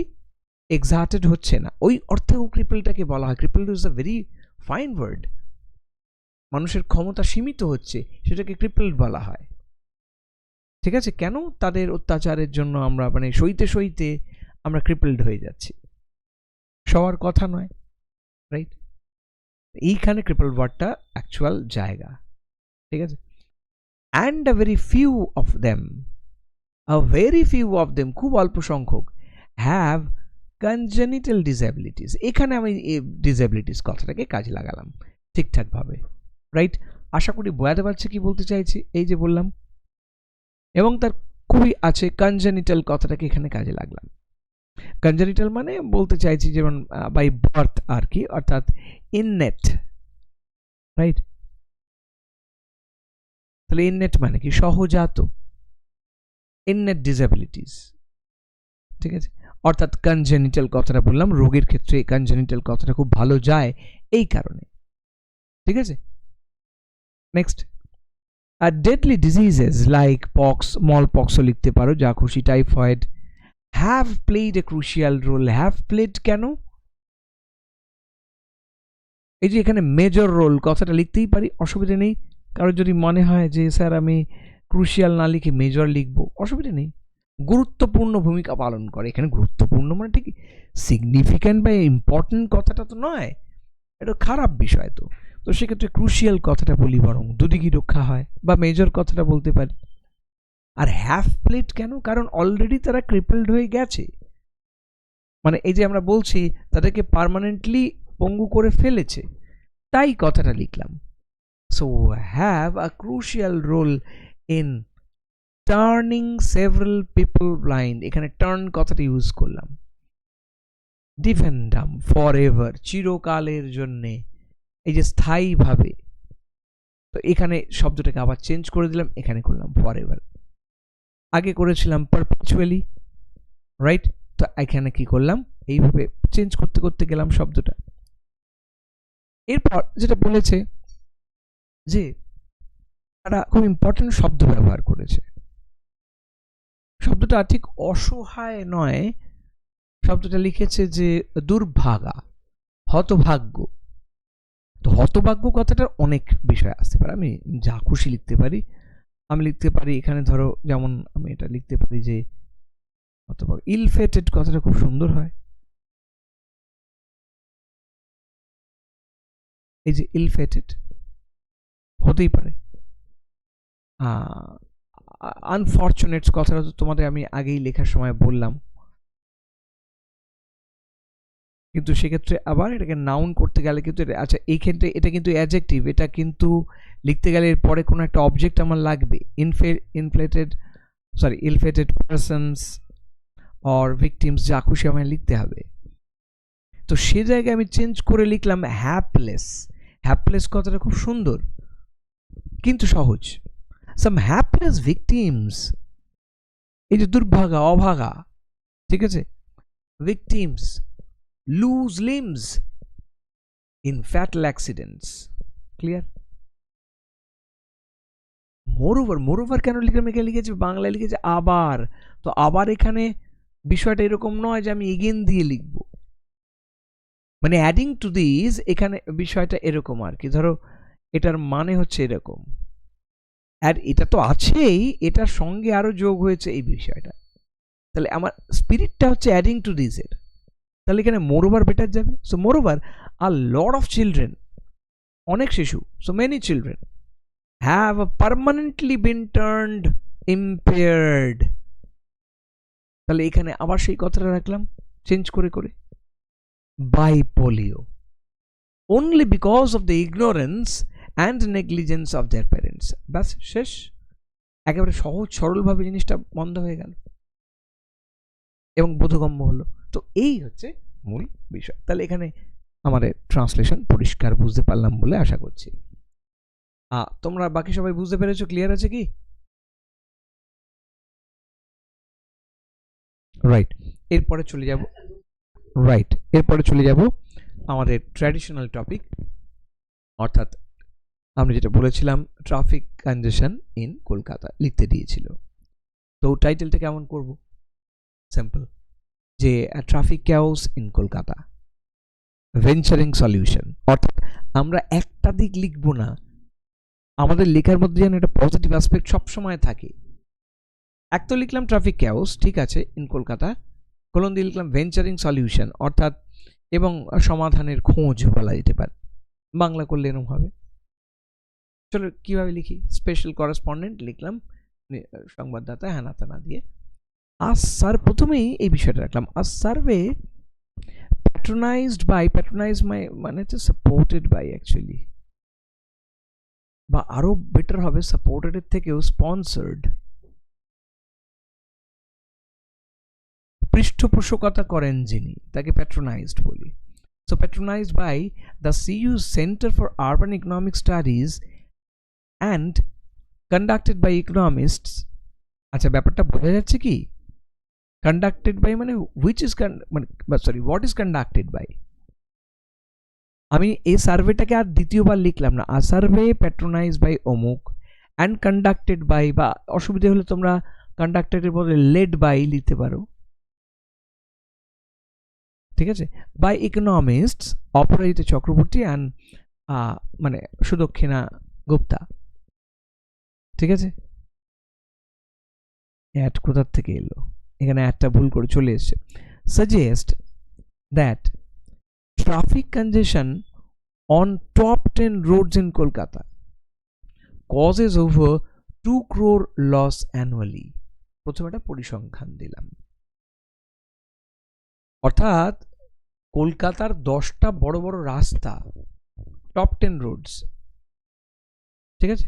এক্সার্টেড হচ্ছে না, ওই অর্থেও ক্রিপলটাকে বলা হয়। Crippled is a very fine word. মানুষের ক্ষমতা সীমিত হচ্ছে, সেটাকে ক্রিপলড বলা হয়, ঠিক আছে? কেন? তাদের অত্যাচারের জন্য আমরা মানে সইতে সইতে আমরা ক্রিপলড হয়ে যাচ্ছি, সবার কথা নয়, রাইট? এইখানে ক্রিপল ওয়ার্ডটা অ্যাকচুয়াল জায়গা, ঠিক আছে? And a very few of them, খুব অল্প সংখ্যক, হ্যাভ কনজেনিটাল ডিসএবিলিটিস। এখানে আমি ডিসএবিলিটিস কথাটাকে কাজে লাগালাম ঠিকঠাকভাবে, রাইট? আশা করি বোঝাতে পারছি কি বলতে চাইছি, এই যে বললাম। এবং তার খুবই আছে কনজেনিটাল কথাটাকে এখানে কাজে লাগলাম। কনজেনিটাল মানে বলতে চাইছি যেমন বাই বার্থ আর কি, অর্থাৎ ইননেট, রাইট? তাহলে ইননেট মানে কি? সহজাত, ইননেট ডিসএবিলিটিস, ঠিক আছে? অর্থাৎ কনজেনিটাল কথাটা বললাম, রোগের ক্ষেত্রে কনজেনিটাল কথাটা খুব ভালো যায় এই কারণে, ঠিক আছে? Next, are deadly diseases like pox, small পক্সও লিখতে পারো, যা খুশি, typhoid, have played a crucial role. Have played কেন? এই যে এখানে মেজর রোল কথাটা লিখতেই পারি, অসুবিধা নেই। কারো যদি মনে হয় যে স্যার আমি ক্রুশিয়াল না লিখে মেজর লিখবো, অসুবিধা নেই। গুরুত্বপূর্ণ ভূমিকা পালন করে, এখানে গুরুত্বপূর্ণ মানে ঠিক সিগনিফিক্যান্ট বা ইম্পর্টেন্ট কথাটা তো নয়, এটা খারাপ বিষয়। তো তো সেক্ষেত্রে ক্রুশিয়াল কথাটা বলি, বরং দুদিকই রক্ষা হয়, বা মেজর কথাটা বলতে পারি। আর হ্যাভ প্লেড কেন? কারণ অলরেডি তারা ক্রিপলড হয়ে গেছে, মানে এই যে আমরা বলছি তাদেরকে পার্মানেন্টলি পঙ্গু করে ফেলেছে, তাই কথাটা লিখলাম। So have a crucial role in turning several people blind, এখানে টার্ন কথাটা ইউজ করলাম। Deaf and dumb, forever, চিরকালের জন্যে, এই যে স্থায়ীভাবে, তো এখানে শব্দটাকে আবার চেঞ্জ করে দিলাম, এখানে করলাম ফর এভার। আগে করেছিলাম পারপেচুয়ালি, রাইট? তো এখানে কি করলাম, এইভাবে চেঞ্জ করতে করতে গেলাম শব্দটা। এরপর যেটা বলেছে যে তারা খুব ইম্পর্টেন্ট শব্দ ব্যবহার করেছে। শব্দটা ঠিক অসহায় নয়, শব্দটা লিখেছে যে দুর্ভাগা, হতভাগ্য। তো হতভাগ্য কথাটার অনেক বিষয় আসতে পারে, আমি যা খুশি লিখতে পারি। আমি লিখতে পারি এখানে ধরো, যেমন আমি এটা লিখতে পারি যে হতভাগ্য, ইলফেটেড কথাটা খুব সুন্দর হয়। এই যে ইলফেটেড হতেই পারে। আনফরচুনেটস কথাটা তো তোমাদের আমি আগেই লেখার সময় বললাম, কিন্তু সেক্ষেত্রে আবার এটাকে নাউন করতে গেলে কিন্তু আচ্ছা এই ক্ষেত্রে এটা কিন্তু অ্যাডজেক্টিভ, এটা কিন্তু লিখতে গেলে এর পরে কোনো একটা অবজেক্ট আমার লাগবে। ইলফেটেড পারসনস অর ভিকটিমস, যা খুশি আমায় লিখতে হবে। তো সে জায়গায় আমি চেঞ্জ করে লিখলাম হ্যাপলেস। হ্যাপলেস কথাটা খুব সুন্দর কিন্তু সহজ। সাম হ্যাপলেস ভিকটিমস, এই যে দুর্ভাগা, অভাগা, ঠিক আছে? victims lose limbs in fatal accidents, clear? Moreover কেন লিখলাম? এখানে লিখেছি বাংলায় লিখেছে আবার, তো আবার এখানে বিষয়টা এরকম নয় যে আমি এগেন দিয়ে লিখব, মানে অ্যাডিং টু দিস, এখানে বিষয়টা এরকম আর কি। ধরো এটার মানে হচ্ছে এরকম, আর এটা তো আছেই, এটার সঙ্গে আরো যোগ হয়েছে এই বিষয়টা, তাহলে আমার স্পিরিটটা হচ্ছে অ্যাডিং টু দিস এর, তাহলে এখানে মোরওভার বেটার যাবে। So moreover a lot of children, অনেক শিশু, so many children have permanently been turned impaired, তাহলে এখানে আবার সেই কথাটা রাখলাম চেঞ্জ করে করে, by polio, only because of the ignorance and negligence of their parents। ব্যাস শেষ, একেবারে সহজ সরলভাবে জিনিসটা বন্ধ হয়ে গেল এবং বোধগম্য হলো। তো এই হচ্ছে মূল বিষয়। তাহলে এখানে আমাদের ট্রান্সলেশন পরিষ্কার বুঝতে পারলাম বলে আশা করছি। তোমরা বাকি সবাই বুঝতে পেরেছো? ক্লিয়ার আছে কি? রাইট, এরপরে চলে যাব আমাদের ট্র্যাডিশনাল টপিক, অর্থাৎ আমরা যেটা বলেছিলাম ট্রাফিক কনজেশন ইন কলকাতা লিখতে দিয়েছিল। তো টাইটেলটা কেমন করব? সিম্পল, যে traffic chaos in Kolkata venturing solution. অর্থাৎ আমরা একটা দিক লিখব না, আমাদের লেখার মধ্যে যেন একটা পজিটিভ অ্যাসপেক্ট সবসময় থাকে। এক তো লিখলাম ট্রাফিক ক্যাওস, ঠিক আছে, ইন কলকাতা, কোলন দিয়ে লিখলাম ভেঞ্চারিং সলিউশন, অর্থাৎ এবং সমাধানের খোঁজ বলা যেতে পারে, বাংলা করলে এরকম হবে। চলো কিভাবে লিখি? স্পেশাল করেসপন্ডেন্ট লিখলাম, সংবাদদাতা হ্যানা ত্যানা দিয়ে। স্যার প্রথমেই এই বিষয়টা রাখলাম, সার্ভে প্যাট্রোনাইজড বাই, মানে হচ্ছে সাপোর্টেড বাই অ্যাকচুয়ালি, বা আরো বেটার হবে সাপোর্টেড এর থেকেও স্পন্সর্ড, পৃষ্ঠপোষকতা করেন যিনি, তাকে প্যাট্রোনাইজড বলি। So patronised by the CU centre for urban economic studies and conducted by economists. আচ্ছা, ব্যাপারটা বোঝা যাচ্ছে কি? কন্ডাক্টেড বাই মানে হুইচ ইজ, মানে sorry, what is conducted by. আমি এই সার্ভেটাকে আর দ্বিতীয়বার লিখলাম না, সার্ভে প্যাট্রোনাইজ বাই অমুক অ্যান্ড কন্ডাক্টেড বাই, বা অসুবিধা হলে তোমরা কন্ডাক্টেডের বদলে লেড বাই লিখতে পারো, ঠিক আছে, বাই ইকোনমিস্টস অপরাজিতা চক্রবর্তী অ্যান্ড মানে সুদক্ষিণা গুপ্তা, ঠিক আছে। অ্যাড কোথার থেকে এলো? এখানে একটা ভুল করে চলে এসছে। Suggest that traffic কনজেশন on top 10 roads in Kolkata causes over 2 crore loss annually। প্রথমে একটা পরিসংখ্যান দিলাম, অর্থাৎ কলকাতার 10টা বড় বড় রাস্তা, টপ 10 রোডস, ঠিক আছে,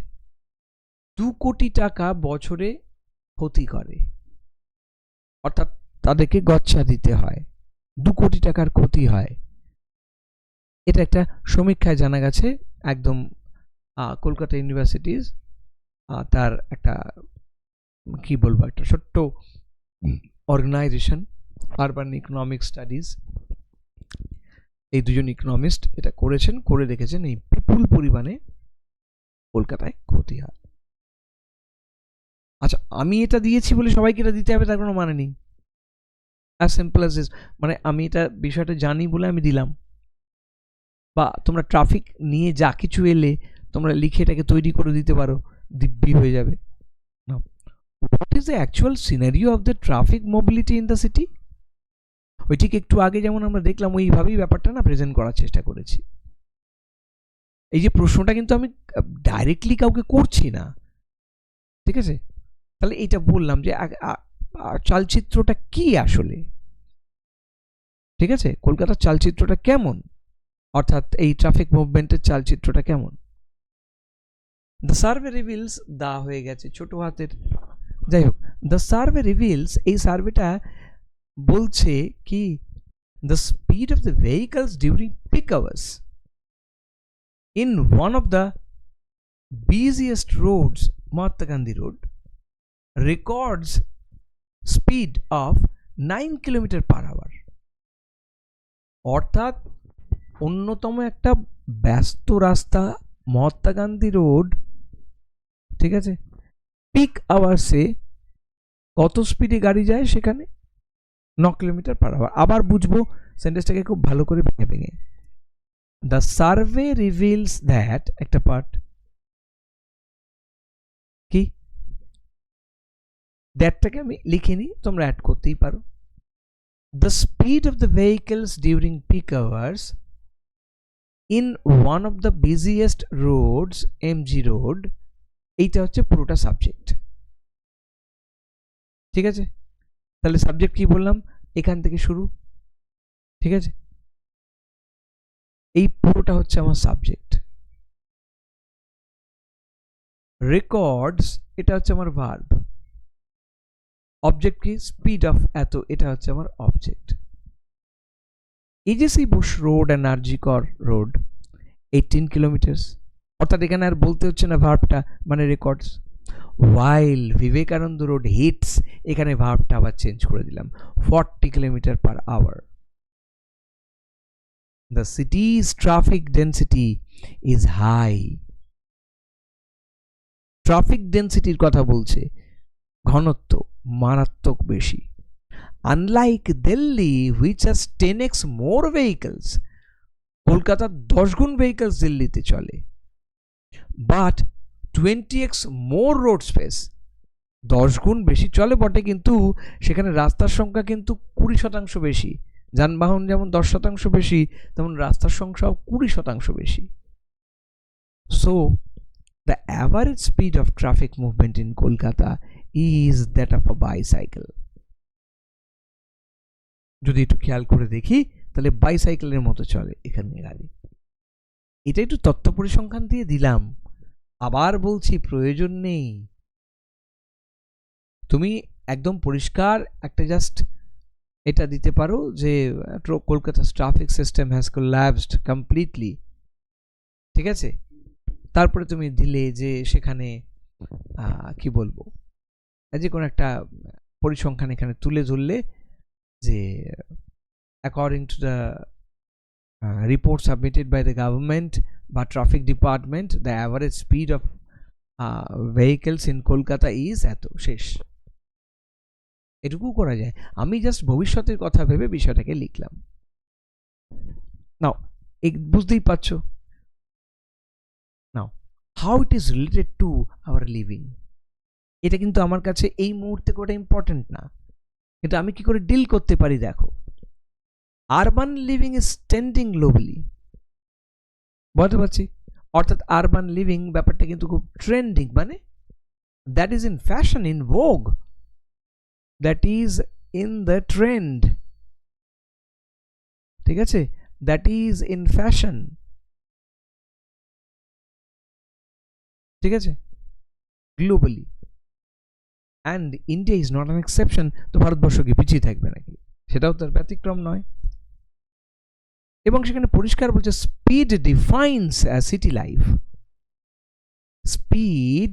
2 কোটি টাকা বছরে ক্ষতি করে, অর্থাৎ তাদেরকে গচ্ছা দিতে হয়, 2 কোটি টাকার ক্ষতি হয়। এটা একটা সমীক্ষায় জানা গেছে, একদম কলকাতা ইউনিভার্সিটিজ তার একটা কি বলবো, একটা ছোট্ট অর্গানাইজেশন আরবান ইকোনমিক স্টাডিজ, এই দুজন ইকোনমিস্ট এটা করেছেন, করে দেখেছেন এই বিপুল পরিমাণে কলকাতায় ক্ষতি হয়। আচ্ছা, আমি এটা দিয়েছি বলে সবাইকে এটা দিতে হবে তার কোনো মানে নেই, অ্যাজ সিম্পল অ্যাজ দিস। মানে আমি এটা বিষয়টা জানি বলে আমি দিলাম, বা তোমরা ট্রাফিক নিয়ে যা কিছু এলে তোমরা লিখে এটাকে তৈরি করে দিতে পারো, দিব্যি হয়ে যাবে। What is the actual scenario of the traffic mobility in the city? ওই ঠিক একটু আগে যেমন আমরা দেখলাম, ওইভাবেই ব্যাপারটা না প্রেজেন্ট করার চেষ্টা করেছি। এই যে প্রশ্নটা কিন্তু আমি ডাইরেক্টলি কাউকে করছি না, ঠিক আছে। তাহলে এইটা বললাম যে চালচিত্রটা কি আসলে, ঠিক আছে, কলকাতার চালচিত্রটা কেমন, অর্থাৎ এই ট্রাফিক মুভমেন্টের চালচিত্রটা কেমন। দ্য সার্ভে রিভিলস, দা হয়ে গেছে ছোট হাতের, যাই হোক, দ্য সার্ভে রিভিলস, এই সার্ভেটা বলছে কি, the speed of the vehicles during peak hours in one of the busiest roads, Mahatma Gandhi road, records speed of 9 km/h। অর্থাৎ অন্যতম একটা ব্যস্ত রাস্তা মহাত্মা গান্ধী রোড, ঠিক আছে, পিক আওয়ার্সে কত স্পিডে গাড়ি যায় সেখানে? 9 কিলোমিটার/আওয়ার। আবার বুঝবো সেন্টেন্সটাকে খুব ভালো করে ভেঙে ভেঙে। দ্য সার্ভে রিভিলস দ্যাট, একটা পার্ট কি, দ্যাটটাকে আমি লিখিনি, তোমরা অ্যাড করতেই পারো। The speed of the vehicles during peak hours in one of the busiest roads, MG road, এইটা হচ্ছে পুরোটা সাবজেক্ট। ঠিক আছে, তাহলে সাবজেক্ট কি বললাম, এখান থেকে শুরু, ঠিক আছে, এই পুরোটা হচ্ছে আমার সাবজেক্ট। রেকর্ডস, এটা হচ্ছে আমার ভার্ব। অবজেক্ট কি, স্পিড অফ এত, এটা হচ্ছে আমার object. AJC Bose road and RG Kar road 18 kilometres, অর্থাৎ এখানে আর বলতে হচ্ছে না ভার্বটা, মানে records. While Vivekananda road hits, এখানে ভার্বটা আবার চেঞ্জ করে দিলাম, 40 kilometre per hour. The city's traffic density is high. Traffic ডেন্সিটির কথা বলছে, ঘনত্ব মারাত্মক বেশি। Unlike Delhi which has 10x more vehicles, কলকাতার 10 গুণ ভেহিকলস দিল্লিতে চলে। But 20x more road space, 10 গুণ বেশি চলে বটে, কিন্তু সেখানে রাস্তার সংখ্যা কিন্তু 20% বেশি। যানবাহন যেমন 10% বেশি, তেমন রাস্তার সংখ্যাও 20% বেশি। So the average speed of traffic movement in Kolkata is that of a bicycle. যদি একটু খেয়াল করে দেখি তাহলে বাইসাইকেলের মতো চলে এখানে গাড়ি। এটা একটু তথ্য পরিসংখ্যান দিয়ে দিলাম, আবার বলছি প্রয়োজন নেই। তুমি একদম পরিষ্কার একটা জাস্ট এটা দিতে পারো যে Kolkata traffic system has collapsed completely, ঠিক আছে। তারপরে তুমি দিলে যে সেখানে কি বলবো, যে কোনো একটা পরিসংখ্যান এখানে তুলে ধরলে যে according to the report submitted by the government বা traffic department, the average speed of vehicles in Kolkata is এত, শেষ। এটুকু করা যায়। আমি জাস্ট ভবিষ্যতের কথা ভেবে বিষয়টাকে লিখলাম। নাও বুঝতেই পারছো, now how it is related to our living. এটা কিন্তু আমার কাছে এই মুহূর্তে কোটা ইম্পর্টেন্ট না, কিন্তু আমি কি করে ডিল করতে পারি দেখো। Urban living is trending globally, বলতে পারছি, অর্থাৎ আরবান লিভিং ব্যাপারটা কিন্তু খুব ট্রেন্ডিং, মানে that is in fashion, in vogue, that is in the trend, ঠিক আছে, দ্যাট ইজ ইন ফ্যাশন, ঠিক আছে, globally. And India is not an exception. তো ভারতবর্ষ কি পিছিয়ে থাকবে নাকি? সেটাও তার ব্যতিক্রম নয়। এবং সেখানে পরিষ্কার বলছে speed defines city life. Speed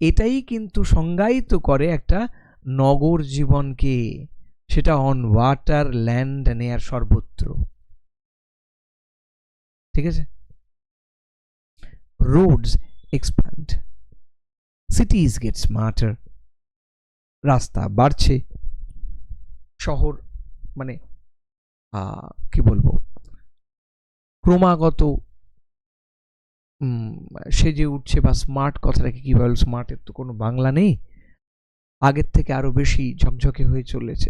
এটাই কিন্তু সংজ্ঞায়িত করে একটা নগর জীবনকে, সেটা on water, land and air, সর্বত্র, ঠিক আছে। Roads expand, cities get smarter, রাস্তা বাড়ছে, শহর মানে কি বলবো, ক্রমাগত সেজে উঠছে, বা স্মার্ট কথাটাকে কি বল, স্মার্টের তো কোনো বাংলা নেই, আগের থেকে আরো বেশি ঝকঝকে হয়ে চলেছে।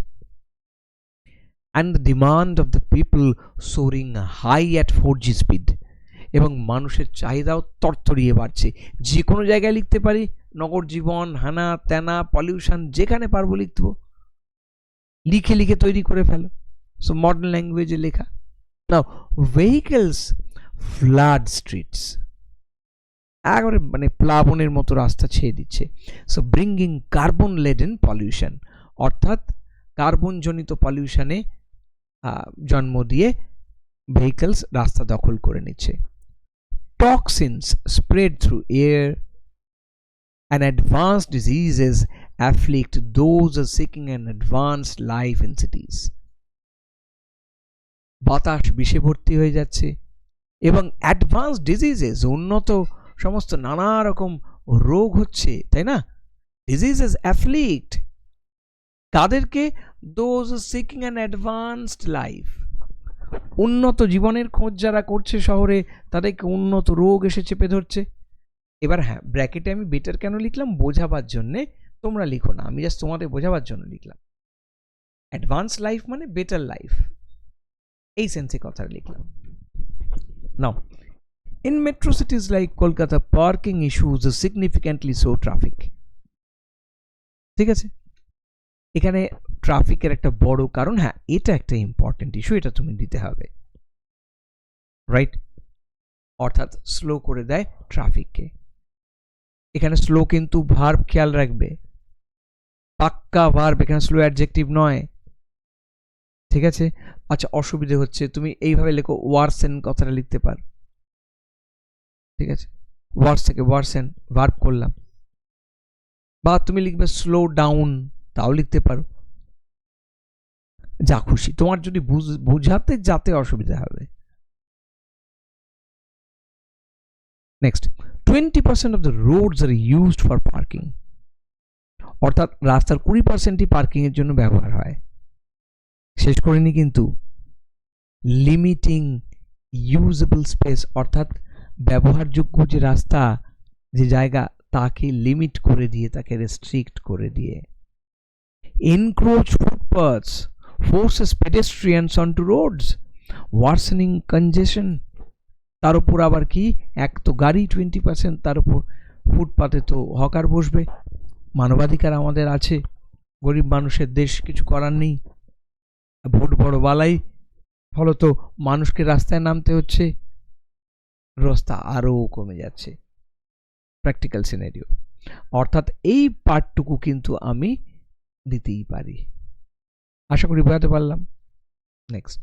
And the demand of the people soaring high at 4G speed, এবং মানুষের চাহিদাও তরতরিয়ে বাড়ছে। যে কোনো জায়গায় লিখতে পারি নগর জীবন, হানা ত্যানা, পলিউশন, যেখানে পারবো লিখবো, লিখে লিখে তৈরি করে ফেলো। সো মডার্ন ল্যাঙ্গুয়েজে লেখা। নাও ভেহিকলস ফ্লাড স্ট্রিটস, একেবারে মানে প্লাবনের মতো রাস্তা ছেয়ে দিচ্ছে। সো ব্রিঙ্গিং কার্বন লেডেন পলিউশন, অর্থাৎ কার্বন জনিত পলিউশনে জন্ম দিয়ে ভেহিকলস রাস্তা দখল করে নিচ্ছে। Toxins spread through air and advanced diseases afflict those seeking an advanced life in cities. বাতাস বিষে ভর্তি হয়ে যাচ্ছে এবং অ্যাডভান্স ডিজিজেস, উন্নত সমস্ত নানা রকম রোগ হচ্ছে, তাই না? ডিজিজেস অ্যাফ্লিক্ট তাদেরকে, those seeking an advanced life, উন্নত জীবনের খোঁজ যারা করছে শহরে, তাদেরকে উন্নত রোগ এসে চেপে ধরছে। এবার হ্যাঁ, ব্র্যাকেটে আমি বেটার কেন লিখলাম? বোঝাবার জন্যে, তোমরা লিখো না, আমি জাস্ট তোমাদের বোঝাবার জন্য লিখলাম। অ্যাডভান্স লাইফ মানে বেটার লাইফ, এই সেন্সে কথা লিখলাম। নাও, in metro cities like Kolkata, parking issues is significantly so traffic. ঠিক আছে, এখানে ট্রাফিকের একটা বড় কারণ, হ্যাঁ এটা একটা ইম্পর্টেন্ট ইস্যু, এটা তুমি দিতে হবে, রাইট? অর্থাৎ স্লো করে দেয় ট্রাফিককে। এখানে স্লো কিন্তু ভার্ব, খেয়াল রাখবে, পাক্কা ভার্ব, এখানে স্লো অ্যাডজেক্টিভ নয়, ঠিক আছে? আচ্ছা, অসুবিধে হচ্ছে, তুমি এইভাবে লেখো, ওয়ার্সেন কথাটা লিখতে পারো, ঠিক আছে? ওয়ার্স থেকে ওয়ার্সেন ভার্ব করলাম, বা তুমি লিখবে স্লো ডাউন, তাও লিখতে পারো, যা খুশি তোমার, যদি বুঝাতে যাতে অসুবিধা হবে। Next, 20% of the roads are used for parking, অর্থাৎ রাস্তার 20%ই পার্কিং এর জন্য ব্যবহার হয়। শেষ করিনি কিন্তু, লিমিটিং ইউজেবল স্পেস, অর্থাৎ ব্যবহারযোগ্য যে রাস্তা, যে জায়গা, তাকে লিমিট করে দিয়ে, তাকে রেস্ট্রিক্ট করে দিয়ে। Encroach footpaths forces pedestrians onto roads, worsening congestion. তার উপর আবার কি, এক তো গাড়ি 20%, তার উপর ফুটপাতে তো হকার বসবে। মানবাধিকার আমাদের আছে, গরিব মানুষের দেশ, কিছু করার নেই, ভোট বড় বালাই, ফলত মানুষকে রাস্তায় নামতে হচ্ছে, রাস্তা আরও কমে যাচ্ছে, প্র্যাকটিক্যাল সিনারিও। অর্থাৎ এই পার্টটুকু কিন্তু আমি দিতেই পারি। আশা করি বোঝাতে পারলাম। নেক্সট,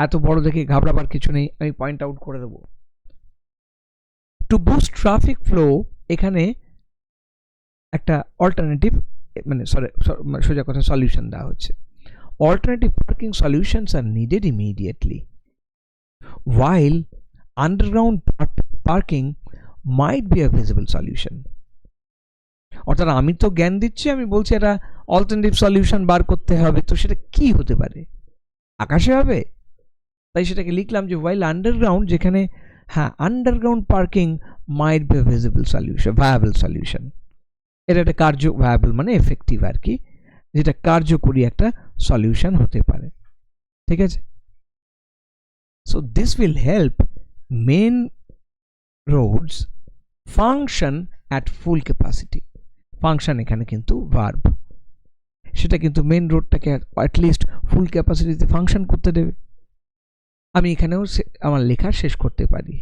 এত বড় দেখে ঘাবড়াবার কিছু নেই, আমি পয়েন্ট আউট করে দেবো। টু বুস্ট ট্রাফিক ফ্লো, এখানে একটা অল্টারনেটিভ, মানে সোজা কথা সলিউশন দেওয়া হচ্ছে। Alternative parking solutions are needed immediately, while underground parking might be a visible solution. অর্থাৎ আমি তো জ্ঞান দিচ্ছি, আমি বলছি একটা অল্টারনেটিভ সলিউশন বার করতে হবে, তো সেটা কি হতে পারে? আকাশে হবে? তাই সেটাকে লিখলাম যে while underground, যেখানে হ্যাঁ underground parking might be a visible solution, viable solution, এটা একটা ভায়াবল মানে এফেক্টিভ আর কি, যেটা কার্যকরী একটা সলিউশন হতে পারে, ঠিক আছে? So this will help main roads function at full capacity. Function এখানে কিন্তু ভার্ব, সেটা কিন্তু মেন রোডটাকে অ্যাটলিস্ট ফুল ক্যাপাসিটিতে ফাংশন করতে দেবে। আমি এখানেও আমার লেখা শেষ করতে পারি,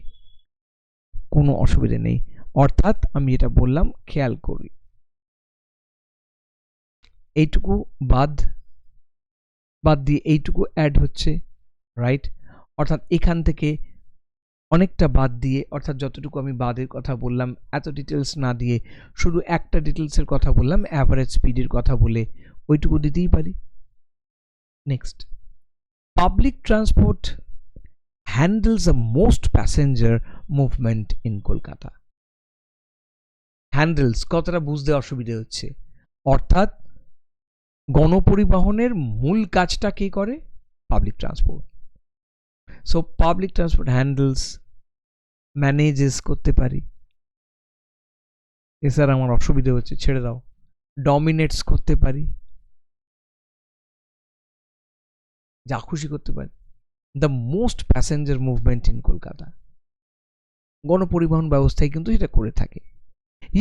কোনো অসুবিধা নেই। অর্থাৎ আমি যেটা বললাম খেয়াল করি, এইটুকু বাদ দিয়ে এইটুকু অ্যাড হচ্ছে, রাইট? অর্থাৎ এখান থেকে অনেকটা বাদ দিয়ে, অর্থাৎ যতটুকু আমি বাদের কথা বললাম, এত ডিটেলস না দিয়ে শুধু একটা ডিটেলসের কথা বললাম, অ্যাভারেজ স্পিডের কথা বলে, ওইটুকু দিতেই পারি। Next, public transport handles the most passenger movement in Kolkata. Handles কথাটা বুঝতে অসুবিধে হচ্ছে, অর্থাৎ গণপরিবহনের মূল কাজটা কে করে? Public transport. So public transport handles, manages করতে পারি, স্যার আমার অসুবিধে হচ্ছে ছেড়ে দাও, ডমিনেটস করতে পারি, যা খুশি করতে পারি। The most passenger movement in Kolkata, গণপরিবহন ব্যবস্থায় কিন্তু এটা করে থাকে।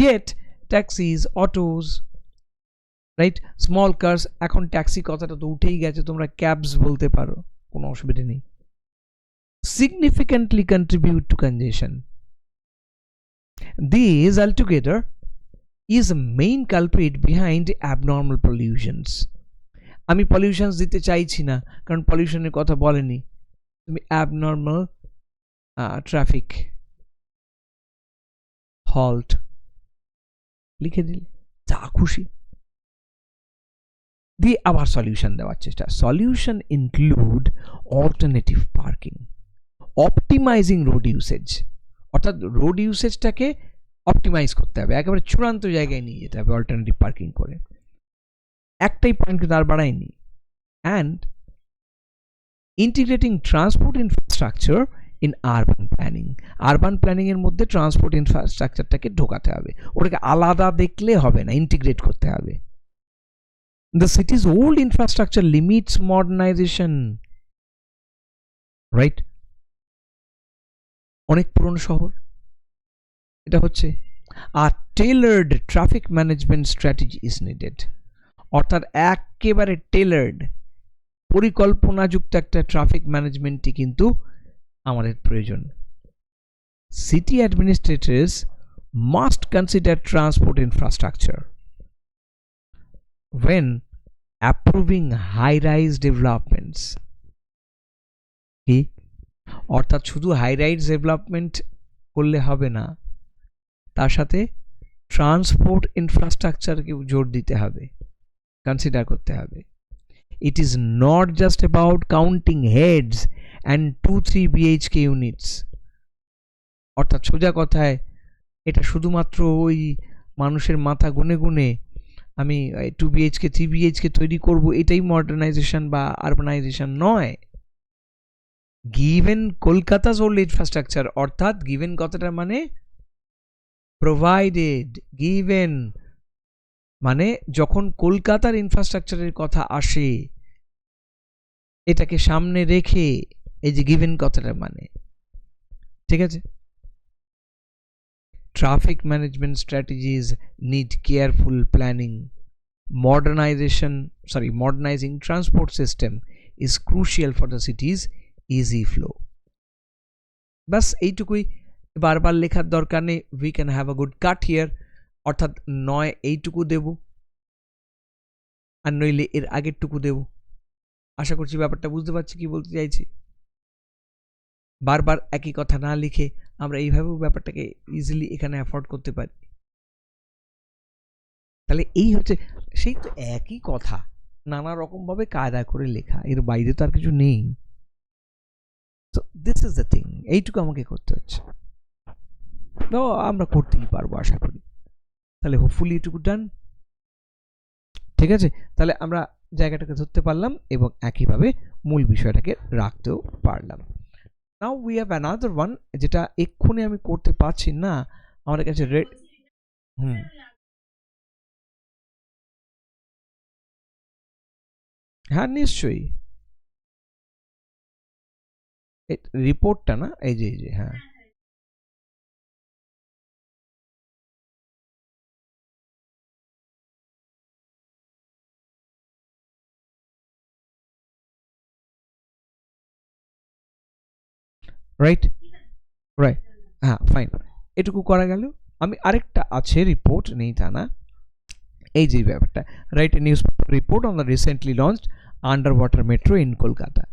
Yet taxis, autos, right, small cars, এখন ট্যাক্সি কথাটা তো উঠেই গেছে, তোমরা ক্যাবস বলতে পারো, কোনো অসুবিধা নেই। significantly contribute to congestion. These altogether is a main culprit behind abnormal pollutions. আমি পলিউশনস দিতে চাইছি না, কারণ পলিউশনের কথা বলেনি, তুমি abnormal ট্রাফিক হল্ট লিখে দিলে, যা খুশি দিয়ে আবার সলিউশন দেওয়ার চেষ্টা। Solution include alternative parking, optimizing road usage, অর্থাৎ রোড ইউসেজটাকে অপটিমাইজ করতে হবে, একেবারে চূড়ান্ত জায়গায় নিয়ে যেতে হবে অল্টারনেটিভ পার্কিং করে। একটাই পয়েন্ট কিন্তু আর বাড়ায়নি। And integrating transport infrastructure in urban planning, urban প্ল্যানিংয়ের মধ্যে ট্রান্সপোর্ট ইনফ্রাস্ট্রাকচারটাকে ঢোকাতে হবে, ওটাকে আলাদা দেখলে হবে না, ইন্টিগ্রেট করতে হবে। The city's old infrastructure limits modernization, right? অনেক পুরনো শহর, এটা হচ্ছে। আর tailored traffic management strategy is needed, অর্থাৎ একেবারে টেলার্ড পরিকল্পনাযুক্ত একটা ট্রাফিক ম্যানেজমেন্টই কিন্তু আমাদের প্রয়োজন। City administrators must consider transport infrastructure when approving high-rise developments। কি অর্থাৎ শুধু হাই রাইজ ডেভেলপমেন্ট করলে হবে না, তার সাথে ট্রান্সপোর্ট ইনফ্রাস্ট্রাকচারকে জোর দিতে হবে, কনসিডার করতে হবে। It is not just about counting heads and 2-3 BHK units, অর্থাৎ সোজা কথায় এটা শুধুমাত্র ওই মানুষের মাথা গুনে গুনে আমি 2 BHK 3 BHK তৈরি করব, এটাই মডার্নাইজেশন বা আরবানাইজেশন নয়। গিভেন কলকাতা's old infrastructure, অর্থাৎ গিভেন কথাটা মানে প্রোভাইডেড, গিভেন মানে যখন কলকাতার ইনফ্রাস্ট্রাকচারের কথা আসে এটাকে সামনে রেখে, এই যে গিভেন কথাটা মানে, ঠিক আছে। Traffic management strategies need careful planning. Modernizing transport system is crucial for the city's easy flow. বাস এইটুকুই, বারবার লেখার দরকার নেই। We can have a good cut here, অর্থাৎ নয় এইটুকু দেব আর নইলে এর আগেরটুকু দেব। আশা করছি ব্যাপারটা বুঝতে পারছি কি বলতে চাইছি। বারবার একই কথা না লিখে আমরা এইভাবেও ব্যাপারটাকে ইজিলি এখানে অ্যাফোর্ড করতে পারি। তাহলে এই হচ্ছে সেই তো একই কথা নানা রকমভাবে কায়দা করে লেখা, এর বাইরে তো আর কিছু নেই। তো দিস ইজ দ্য থিং, এইটুকু আমাকে করতে হচ্ছে, তো আমরা করতেই পারবো আশা করি। তাহলে হোপফুলি এটুকু ডান, ঠিক আছে। তাহলে আমরা জায়গাটাকে ধরতে পারলাম এবং একইভাবে মূল বিষয়টাকে রাখতেও পারলাম। Now we have another one, যেটা এক্ষুনি আমি করতে পারছি না, আমাদের কাছে হ্যাঁ নিশ্চয়ই, রিপোর্টটা না, এই যে হ্যাঁ রাইট রাইট, হ্যাঁ ফাইন, এটুকু করা গেল। আমি আরেকটা আছে রিপোর্ট, নেই তা না, এই যে ব্যাপারটা, write a news report on the recently launched under water metro in Kolkata.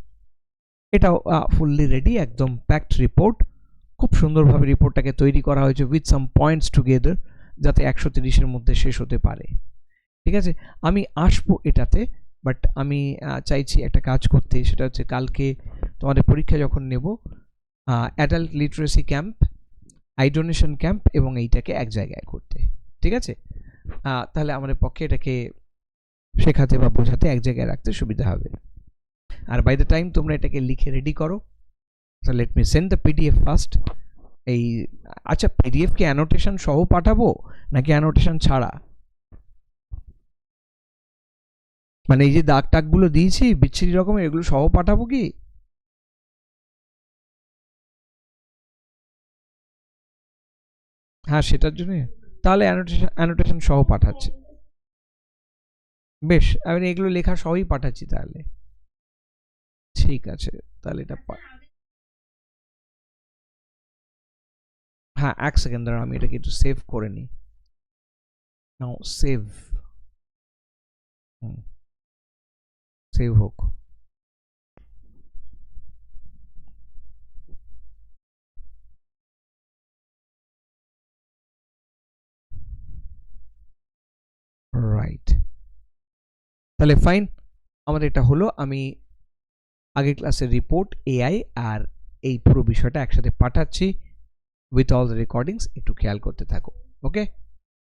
এটাও ফুললি রেডি, একদম প্যাকড রিপোর্ট, খুব সুন্দরভাবে রিপোর্টটাকে তৈরি করা হয়েছে উইথ সাম পয়েন্টস টুগেদার, যাতে 130-এর মধ্যে শেষ হতে পারে, ঠিক আছে। আমি আসবো এটাতে, বাট আমি চাইছি একটা কাজ করতে, সেটা হচ্ছে কালকে তোমাদের পরীক্ষা যখন নেব, adult literacy camp, eye donation camp এবং এইটাকে এক জায়গায় করতে, ঠিক আছে। তাহলে আমাদের পক্ষে এটাকে শেখাতে বা বোঝাতে এক জায়গায় রাখতে সুবিধা হবে। আর বাই দ্য টাইম তোমরা এটাকে লিখে রেডি করো। So let me send the PDF first. এই আচ্ছা, পিডিএফ কি অ্যানোটেশন সহ পাঠাবো নাকি অ্যানোটেশন ছাড়া? মানে এই যে দাগ টাগগুলো দিয়েছি বিচ্ছিরি রকমের, এগুলো সহ পাঠাবো কি? হ্যাঁ সেটার জন্য তাহলে অ্যানোটেশন সহ পাঠাচ্ছি। বেশ, আমি এগুলো লেখা সহই পাঠাচ্ছি তাহলে, ঠিক আছে। তাহলে এটা হ্যাঁ এক সেকেন্ড দাঁড়া, আমি এটাকে একটু সেভ করে নিই। নাও সেভ, সেভ হোক। রাইট, তাহলে ফাইন, আমাদের এটা হলো। আমি আগের ক্লাসের রিপোর্ট, এআই আর এই পুরো বিষয়টা একসাথে পাঠাচ্ছি। উইথ অল দ্য রেকর্ডিংস একটু খেয়াল করতে থাকো। ওকে।